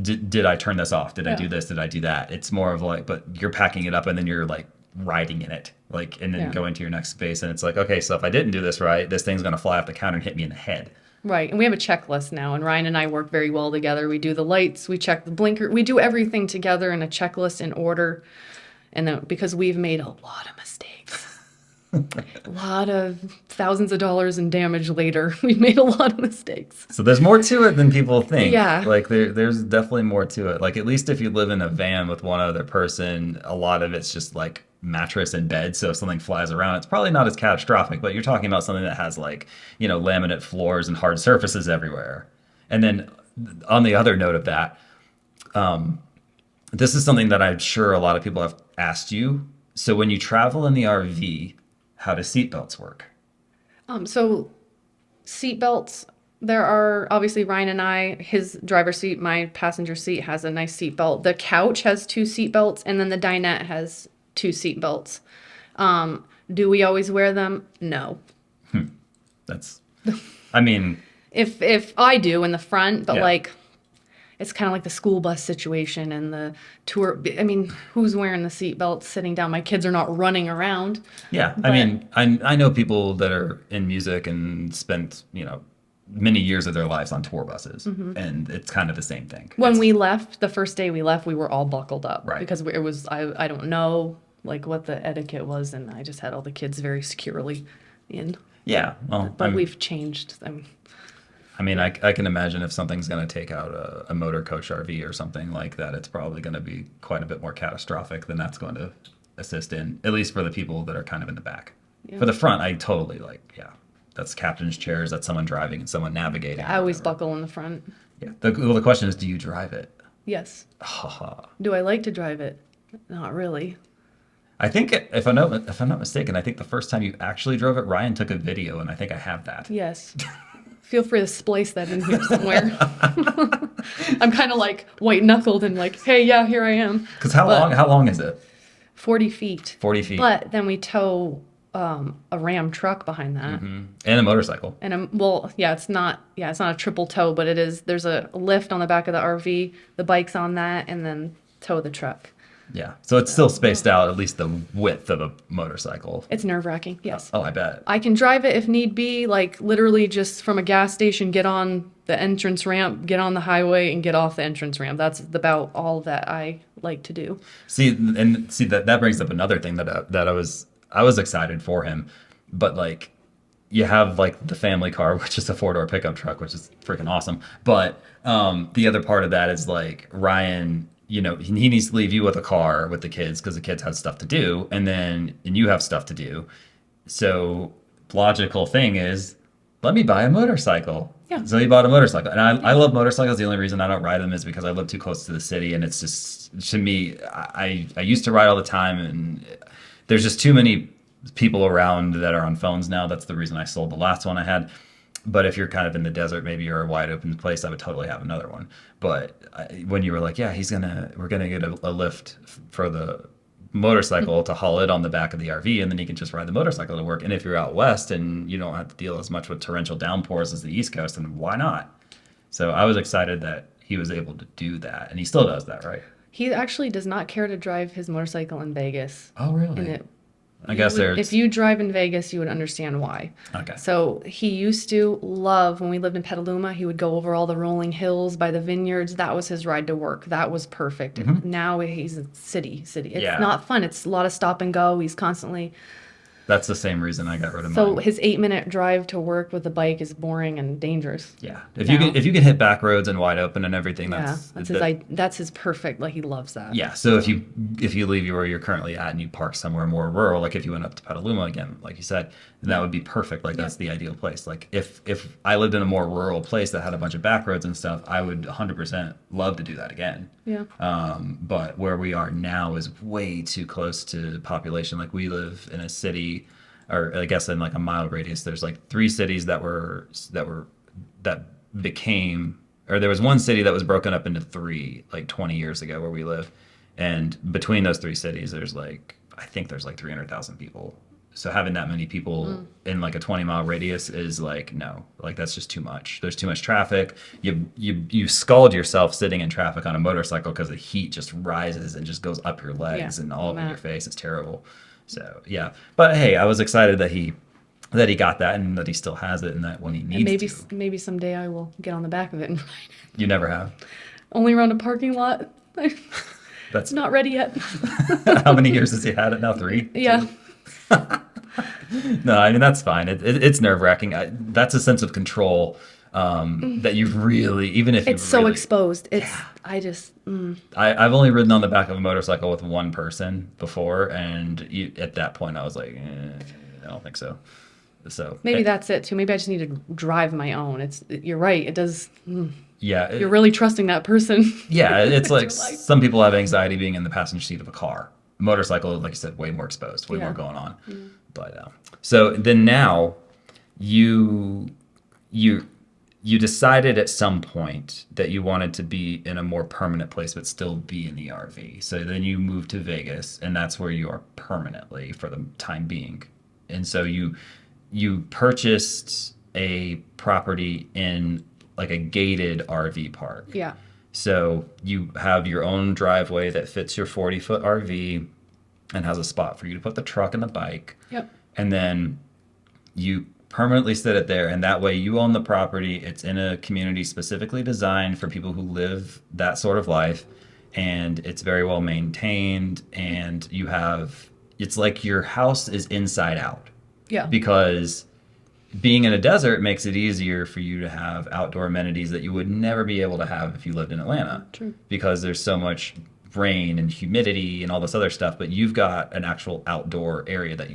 did I turn this off? Did I do Yeah. this? Did I do that? It's more of like, but you're packing it up and then you're like riding in it, like, and then Yeah. going to your next space, and it's like, okay, so if I didn't do this right, this thing's gonna fly off the counter and hit me in the head. Right. And we have a checklist now, and Ryan and I work very well together. We do the lights, we check the blinker, we do everything together in a checklist in order. And then because we've made a lot of mistakes, a lot of thousands of dollars in damage later, we've made a lot of mistakes. So there's more to it than people think. Yeah. Like there's definitely more to it. Like at least if you live in a van with one other person, a lot of it's just like mattress and bed. So if something flies around, it's probably not as catastrophic, but you're talking about something that has like, laminate floors and hard surfaces everywhere. And then on the other note of that, this is something that I'm sure a lot of people have asked you. So when you travel in the RV, how do seatbelts work? So seat belts, there are obviously Ryan and I, his driver's seat, my passenger seat has a nice seat belt. The couch has two seat belts, and then the dinette has two seat belts. Do we always wear them? No. That's, I mean, If I do in the front, but Yeah. like it's kind of like the school bus situation and the tour. I mean, who's wearing the seat belt sitting down? My kids are not running around. yeah. I But- mean, I know people that are in music and spent, many years of their lives on tour buses, and it's kind of the same thing. When It's- we left, the first day we left, we were all buckled up. Right. Because it was, I don't know like what the etiquette was, and I just had all the kids very securely in. yeah, well, But we've changed them. I mean, I can imagine if something's going to take out a motor coach RV or something like that, it's probably going to be quite a bit more catastrophic than that's going to assist in, at least for the people that are kind of in the back. Yeah. For the front, I totally that's captain's chairs, that's someone driving and someone navigating. I always whatever. buckle in the front. Yeah. The question is, do you drive it? Yes. Haha. Do I like to drive it? Not really. I think if I'm not mistaken, I think the first time you actually drove it, Ryan took a video, and I think I have that. Yes. Feel free to splice that in here somewhere. I'm kind of like white knuckled and like, hey, yeah, here I am. Because how But- long? How long is it? 40 feet. 40 feet. But then we tow a Ram truck behind that. And a motorcycle. And it's not a triple tow, but there's a lift on the back of the RV, the bike's on that, and then tow the truck. Yeah. So it's still spaced out at least the width of a motorcycle. It's nerve-wracking, yes. Oh, I bet. I can drive it if need be, like literally just from a gas station, get on the entrance ramp, get on the highway, and get off the entrance ramp. That's about all that I like to do. See, that brings up another thing that I was excited for him, but like you have like the family car, which is a 4-door pickup truck, which is freaking awesome. But the other part of that is like Ryan, he needs to leave you with a car with the kids because the kids have stuff to do, and you have stuff to do. So logical thing is, let me buy a motorcycle. Yeah. So he bought a motorcycle, and I love motorcycles. The only reason I don't ride them is because I live too close to the city, and it's just, to me, I used to ride all the time, and there's just too many people around that are on phones now. That's the reason I sold the last one I had. But if you're kind of in the desert, maybe you're a wide open place, I would totally have another one. But when you were like, yeah, we're gonna get a lift for the motorcycle to haul it on the back of the RV, and then you can just ride the motorcycle to work. And if you're out west and you don't have to deal as much with torrential downpours as the East Coast, then why not? So I was excited that he was able to do that, and he still does that, right? He actually does not care to drive his motorcycle in Vegas. Oh, really? And I guess there's if you drive in Vegas, you would understand why. okay. So he used to love, when we lived in Petaluma, he would go over all the rolling hills by the vineyards. That was his ride to work. That was perfect. Now he's a city. It's Yeah. not fun. It's a lot of stop and go. He's constantly. That's the same reason I got rid of So mine. his 8-minute drive to work with the bike is boring and dangerous. Yeah. If now. you can hit back roads and wide open and everything, Yeah, that's his perfect. Like he loves that. yeah. So if you leave where you're currently at and you park somewhere more rural, like if you went up to Petaluma again, like you said, that would be perfect. Like that's the ideal place. Like if I lived in a more rural place that had a bunch of back roads and stuff, I would 100% love to do that again. Yeah. But where we are now is way too close to population. Like we live in a city, or I guess in like a mile radius, there's like 3 cities that became, or there was one city that was broken up into 3 like 20 years ago where we live. And between those 3 cities, there's like I think there's like 300,000 people. So having that many people in like a 20-mile radius is like, no, like that's just too much. There's too much traffic. You scald yourself sitting in traffic on a motorcycle because the heat just rises and just goes up your legs Yeah, and all over Matt. your face. It's terrible. So yeah, but hey, I was excited that he got that and that he still has it and that when he And needs maybe to, maybe someday I will get on the back of it and ride it. you never have. Only around a parking lot. That's Not ready yet. how many years has he had it now? 3? Yeah. No, I mean that's fine. It's nerve wracking. That's a sense of control that you really, even if you It's so really, exposed. It's I just I've only ridden on the back of a motorcycle with one person before, and at that point I was like, I don't think so. So maybe that's it too. Maybe I just need to drive my own. You're right. It does. yeah, You're really trusting that person. yeah. It's with like your life. some people have anxiety being in the passenger seat of a car. Motorcycle, like you said, way more exposed, way more Yeah. going on. But so then now you you you decided at some point that you wanted to be in a more permanent place but still be in the RV. So then you moved to Vegas and that's where you are permanently for the time being. And so you purchased a property in like a gated RV park. Yeah. So you have your own driveway that fits your 40-foot RV and has a spot for you to put the truck and the bike. Yep. And then you permanently sit it there, and that way you own the property. It's in a community specifically designed for people who live that sort of life, and it's very well maintained. And it's like your house is inside out Yeah. because being in a desert makes it easier for you to have outdoor amenities that you would never be able to have if you lived in Atlanta. True. Because there's so much rain and humidity and all this other stuff, but you've got an actual outdoor area that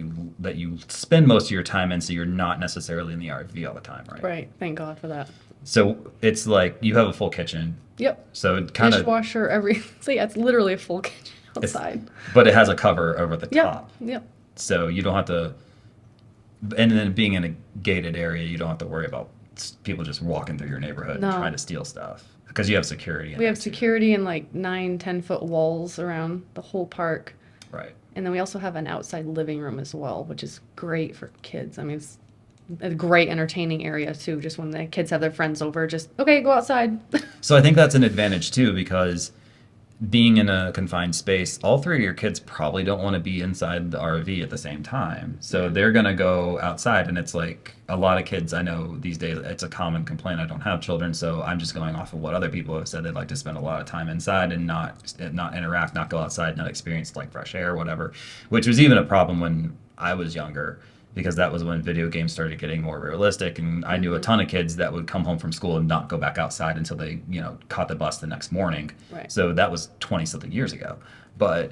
you spend most of your time in, so you're not necessarily in the RV all the time, right? Right. Thank God for that. So it's like you have a full kitchen. Yep. So it kind of, Dishwasher, so yeah, it's literally a full kitchen outside. but it has a cover over the Yep. top. Yep. So you don't have to, and then being in a gated area, you don't have to worry about people just walking through your neighborhood No. and trying to steal stuff because you have security. We have security and like 9-10 foot walls around the whole park. Right. And then we also have an outside living room as well, which is great for kids. I mean, it's a great entertaining area too. Just when the kids have their friends over, just, okay, go outside. So I think that's an advantage too, because being in a confined space, all 3 of your kids probably don't want to be inside the RV at the same time. So they're going to go outside. And it's like a lot of kids I know these days, it's a common complaint. I don't have children, so I'm just going off of what other people have said. They'd like to spend a lot of time inside and not interact, not go outside, not experience like fresh air or whatever, which was even a problem when I was younger, because that was when video games started getting more realistic. And I knew a ton of kids that would come home from school and not go back outside until they, caught the bus the next morning. Right. So that was 20 something years ago. But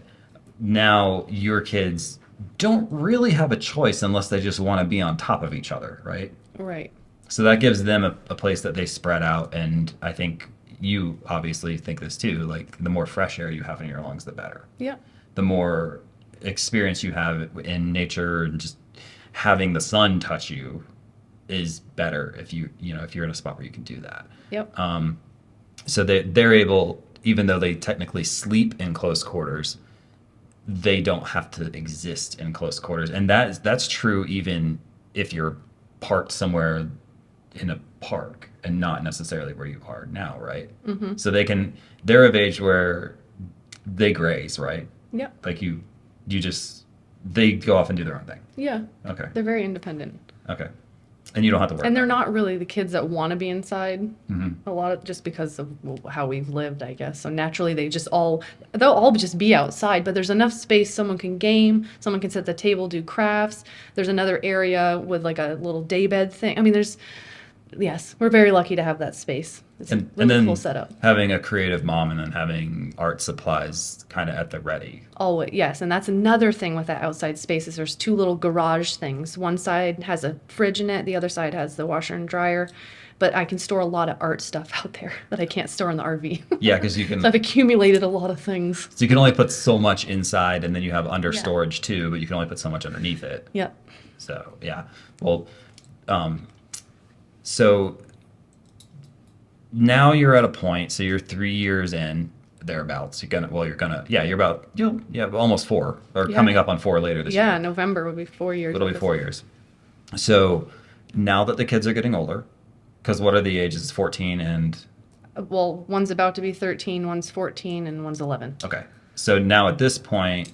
now your kids don't really have a choice unless they just want to be on top of each other, right? Right. So that gives them a place that they spread out. And I think you obviously think this too, like the more fresh air you have in your lungs, the better. Yeah. The more experience you have in nature and just having the sun touch you is better if you're in a spot where you can do that. Yep. So they're able, even though they technically sleep in close quarters, they don't have to exist in close quarters. And that's true even if you're parked somewhere in a park and not necessarily where you are now, right? Mm-hmm. So they're of age where they graze, right? Yep. Like they go off and do their own thing. Yeah. Okay. They're very independent. Okay. And you don't have to worry. And they're about not really the kids that want to be inside. Mhm. A lot of just because of how we've lived, I guess. So naturally, they'll all just be outside. But there's enough space. Someone can game. Someone can sit at the table, do crafts. There's another area with like a little daybed thing. I mean, yes, we're very lucky to have that space. It's a and really then cool setup. having a creative mom and then having art supplies kind of at the ready. Always, yes, and that's another thing with that outside space is there's 2 little garage things. One side has a fridge in it, the other side has the washer and dryer. But I can store a lot of art stuff out there that I can't store in the RV. Yeah, because you can. So I've accumulated a lot of things. So you can only put so much inside, and then you have under Yeah. storage too, but you can only put so much underneath it. Yep. So yeah, well, so now you're at a point. So you're 3 years in, thereabouts. You're about, almost 4, or Yeah. coming up on 4 later this Yeah, year. November would be 4 years. It'll be with 4 this. years. So now that the kids are getting older, because what are the ages? 14 and Well, one's about to be 13, one's 14, and one's 11. okay. So now at this point,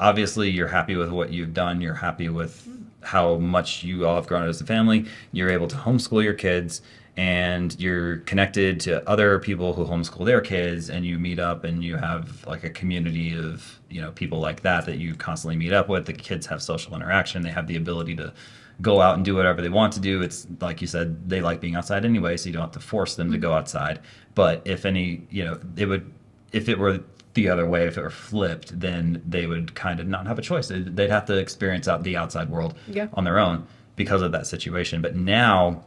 obviously you're happy with what you've done. You're happy with how much you all have grown as a family. You're able to homeschool your kids, and you're connected to other people who homeschool their kids, and you meet up and you have like a community of, people like that you constantly meet up with. The kids have social interaction. They have the ability to go out and do whatever they want to do. It's like you said, they like being outside anyway, so you don't have to force them to go outside. But if it were the other way, if it were flipped, then they would kind of not have a choice. They'd have to experience out the outside world Yeah. on their own because of that situation. But now,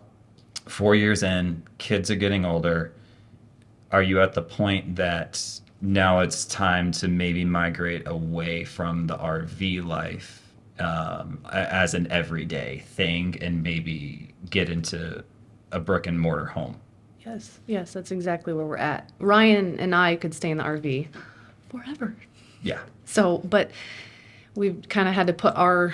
4 years in, kids are getting older. Are you at the point that now it's time to maybe migrate away from the RV life as an everyday thing, and maybe get into a brick and mortar home? Yes, that's exactly where we're at. Ryan and I could stay in the RV forever. Yeah. So, but we've kind of had to put our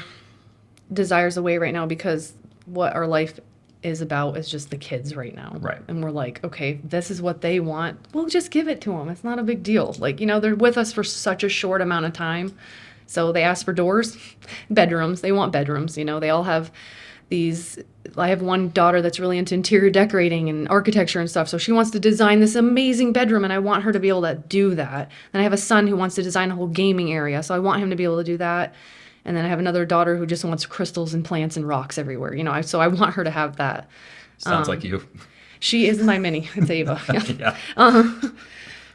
desires away right now because what our life is about is just the kids right now. Right. And we're like, okay, this is what they want. We'll just give it to them. It's not a big deal. Like, they're with us for such a short amount of time. So they ask for doors, bedrooms. They want bedrooms. They all have these. I have one daughter that's really into interior decorating and architecture and stuff. So she wants to design this amazing bedroom, and I want her to be able to do that. And I have a son who wants to design a whole gaming area. So I want him to be able to do that. And then I have another daughter who just wants crystals and plants and rocks everywhere. So I want her to have that. Sounds like you. She is my mini. It's Ava. Yeah.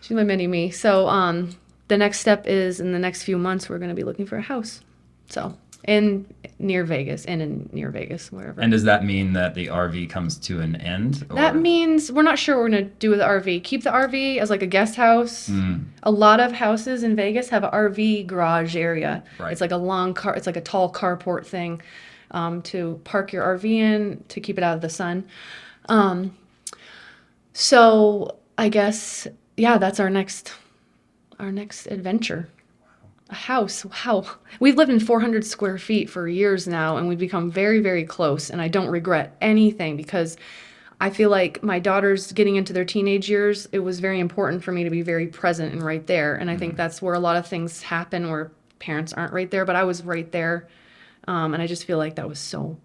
She's my mini me. So the next step is in the next few months, we're going to be looking for a house. So near Vegas, wherever. And does that mean that the RV comes to an end? Or? That means we're not sure what we're going to do with the RV. Keep the RV as like a guest house. A lot of houses in Vegas have an RV garage area. Right. It's like it's like a tall carport thing to park your RV in to keep it out of the sun. So I guess, that's our next adventure. A house. Wow. We've lived in 400 square feet for years now, and we've become very, very close. And I don't regret anything because I feel like my daughters getting into their teenage years, it was very important for me to be very present and right there. And I think that's where a lot of things happen where parents aren't right there, but I was right there. And I just feel like that was so,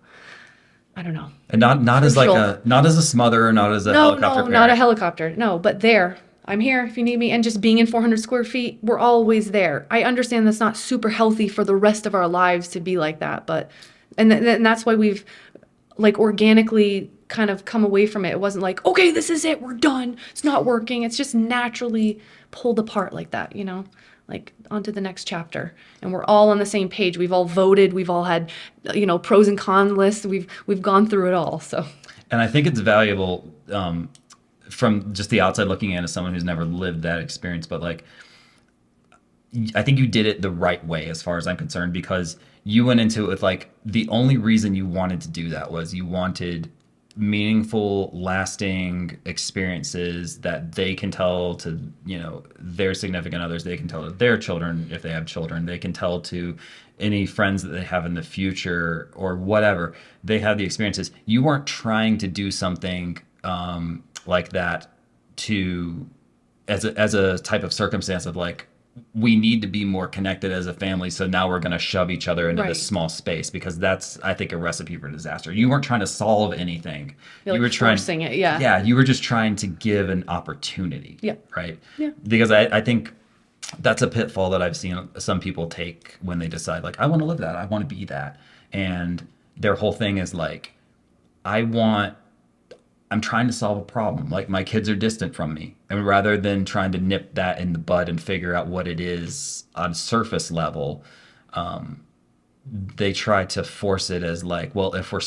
I don't know. And not as Crucial. not as a smother, not as a helicopter No, not a parent. helicopter. No, but there. I'm here if you need me. And just being in 400 square feet, we're always there. I understand that's not super healthy for the rest of our lives to be like that. But, and that's why we've like organically kind of come away from it. It wasn't like, okay, this is it. We're done. It's not working. It's just naturally pulled apart like that, like onto the next chapter. And we're all on the same page. We've all voted. We've all had, pros and cons lists. We've gone through it all. So. And I think it's valuable from just the outside looking in as someone who's never lived that experience. But like, I think you did it the right way as far as I'm concerned, because you went into it with like the only reason you wanted to do that was you wanted meaningful, lasting experiences that they can tell to, their significant others. They can tell to their children if they have children. They can tell to any friends that they have in the future or whatever. They have the experiences. You weren't trying to do something like that as a type of circumstance of like, we need to be more connected as a family, so now we're going to shove each other into this small space, because that's, I think, a recipe for disaster. You weren't trying to solve anything. You were forcing it, yeah. Yeah, you were just trying to give an opportunity. Yeah. Right? Yeah. Because I think that's a pitfall that I've seen some people take when they decide, like, I want to live that, I want to be that. And their whole thing is like, I'm trying to solve a problem. Like, my kids are distant from me. And rather than trying to nip that in the bud and figure out what it is on surface level, they try to force it as like, well, if we're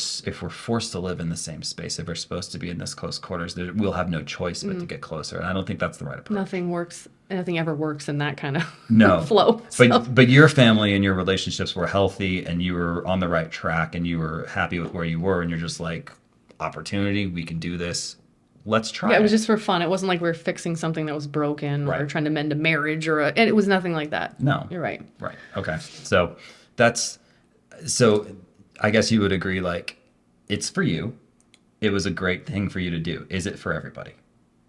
forced to live in the same space, if we're supposed to be in this close quarters, we'll have no choice but to get closer. And I don't think that's the right approach. Nothing ever works in that kind of no. flow. So. But your family and your relationships were healthy, and you were on the right track, and you were happy with where you were, and you're just like, opportunity, we can do this, let's try Yeah, it was just for fun. It wasn't like we were fixing something that was broken or Right. trying to mend a marriage and it was nothing like that. No. You're right. Right. Okay. So that's so I guess you would agree like it's for you. It was a great thing for you to do. Is it for everybody?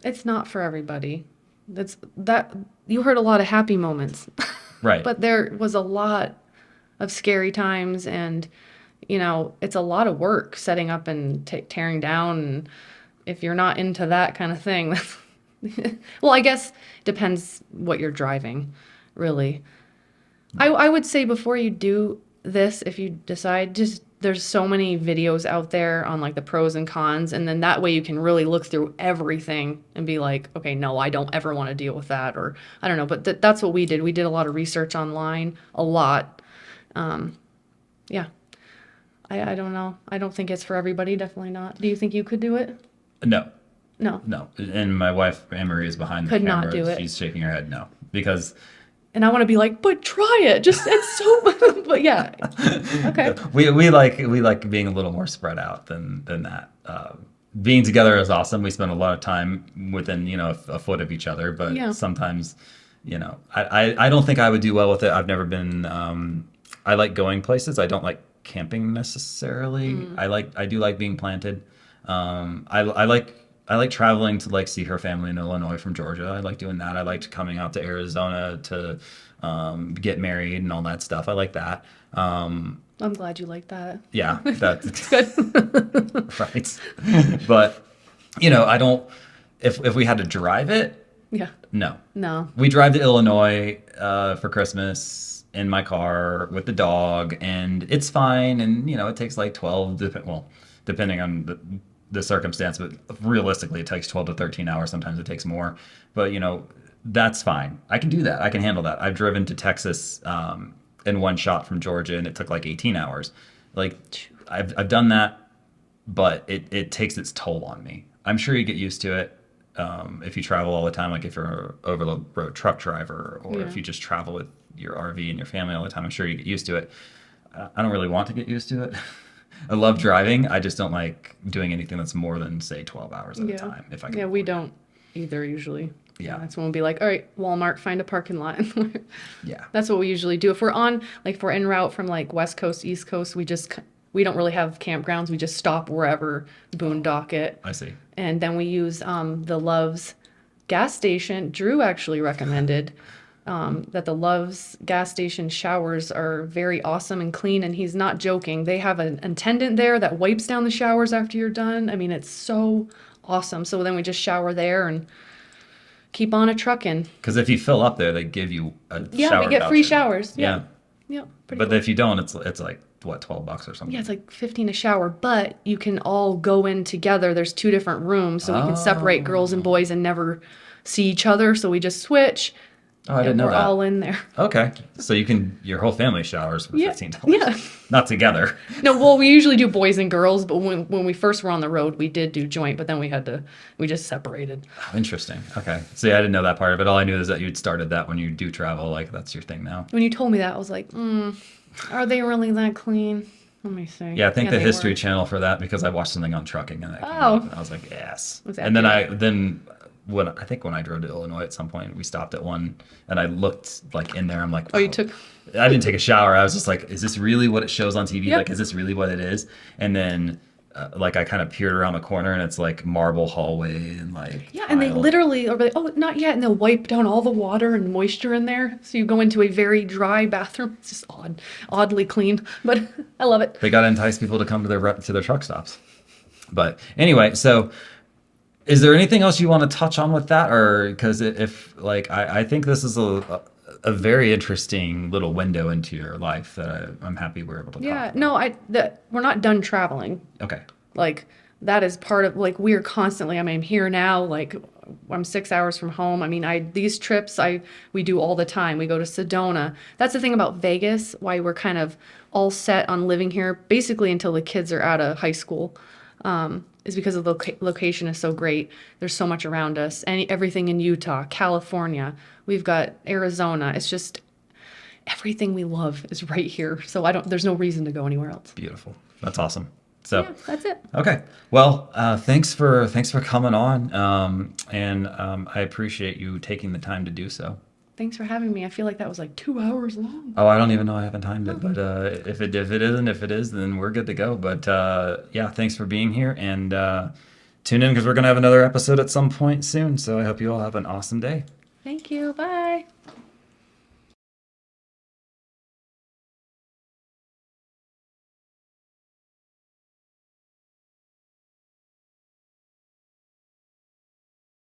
It's not for everybody. That's that you heard a lot of happy moments. Right. But there was a lot of scary times and it's a lot of work setting up and tearing down and if you're not into that kind of thing, well, I guess depends what you're driving, really. I would say before you do this, if you decide, just there's so many videos out there on like the pros and cons, and then that way you can really look through everything and be like, okay, no, I don't ever want to deal with that, or I don't know. But that's what we did. We did a lot of research online, a lot. Yeah, I don't know. I don't think it's for everybody. Definitely not. Do you think you could do it? No. No. No. And my wife Anne Marie is behind the Could camera. not do it. She's shaking her head no because And I want to be like, but try it. Just it's so. But yeah, okay. we like being a little more spread out than that. Being together is awesome. We spend a lot of time within a foot of each other, but Yeah. sometimes I don't think I would do well with it. I've never been. I like going places. I don't like camping necessarily. I do like being planted. I like traveling to like see her family in Illinois from Georgia. I like doing that. I liked coming out to Arizona to get married and all that stuff. I like that. I'm glad you like that. Yeah, that's Good. right. But I don't. If we had to drive it, Yeah. no. No. We drive to Illinois for Christmas in my car with the dog, and it's fine. And it takes like 12, depending on the circumstance, but realistically, it takes 12 to 13 hours. Sometimes it takes more, but that's fine. I can do that. I can handle that. I've driven to Texas in one shot from Georgia, and it took like 18 hours. Like I've done that, but it takes its toll on me. I'm sure you get used to it. If you travel all the time, like if you're an over the road truck driver, or if you just travel with your RV and your family all the time, I'm sure you get used to it. I don't really want to get used to it. I love driving. I just don't like doing anything that's more than say 12 hours at a time. If I can. Yeah, we don't either usually. Yeah. That's when we'll be like, all right, Walmart, find a parking lot. Yeah. That's what we usually do. If we're on, like, if we're en route from like West Coast, East Coast, we don't really have campgrounds. We just stop wherever, boondock it. I see. And then we use the Love's gas station. Drew actually recommended that the Love's gas station showers are very awesome and clean, and he's not joking. They have an attendant there that wipes down the showers after you're done. I mean, it's so awesome. So then we just shower there and keep on a trucking. Because if you fill up there, they give you a shower we get free voucher. showers. Yeah. Yeah. But if you don't, it's like what, $12 or something. Yeah, it's like 15 a shower, but you can all go in together. There's 2 different rooms, so we can separate girls and boys and never see each other. So we just switch. Oh, I didn't know we're that. all in there. Okay, so your whole family showers for Yeah. $15. Yeah. Not together. No, well, we usually do boys and girls, but when we first were on the road, we did do joint, but then we just separated. Oh, interesting. Okay. See, I didn't know that part of it. All I knew is that you'd started that when you do travel. Like that's your thing now. When you told me that, I was like, are they really that clean? Let me see. Yeah, I think the they History were. Channel for that because I watched something on trucking and that came Oh. up, and I was like, yes. Was And then accurate. when I drove to Illinois at some point, we stopped at one and I looked like in there. I'm like, Oh, you wow. took. I didn't take a shower. I was just like, is this really what it shows on TV? Yep. Like, is this really what it is? And then like I kind of peered around the corner and it's like marble hallway and like Yeah, and they tile. literally are like, oh, not yet, and they'll wipe down all the water and moisture in there. So you go into a very dry bathroom. It's just oddly clean, but I love it. They got to entice people to come to their truck stops. But anyway, so is there anything else you want to touch on with that, or because if like I think this is a very interesting little window into your life that I'm happy we're able to talk Yeah, about. no, we're not done traveling. Okay. Like that is part of like we're constantly. I mean, I'm here now. Like I'm 6 hours from home. I mean, these trips we do all the time. We go to Sedona. That's the thing about Vegas. Why we're kind of all set on living here, basically until the kids are out of high school. Is because the location is so great. There's so much around us. And everything in Utah, California. We've got Arizona. It's just everything we love is right here. So there's no reason to go anywhere else. Beautiful. That's awesome. So Yeah, that's it. okay, well, thanks for coming on, and I appreciate you taking the time to do so. Thanks for having me. I feel like that was like 2 hours long. Oh, I don't even know. I haven't timed it, but if it is, then we're good to go. But yeah, thanks for being here, and tune in because we're gonna have another episode at some point soon. So I hope you all have an awesome day. Thank you. Bye.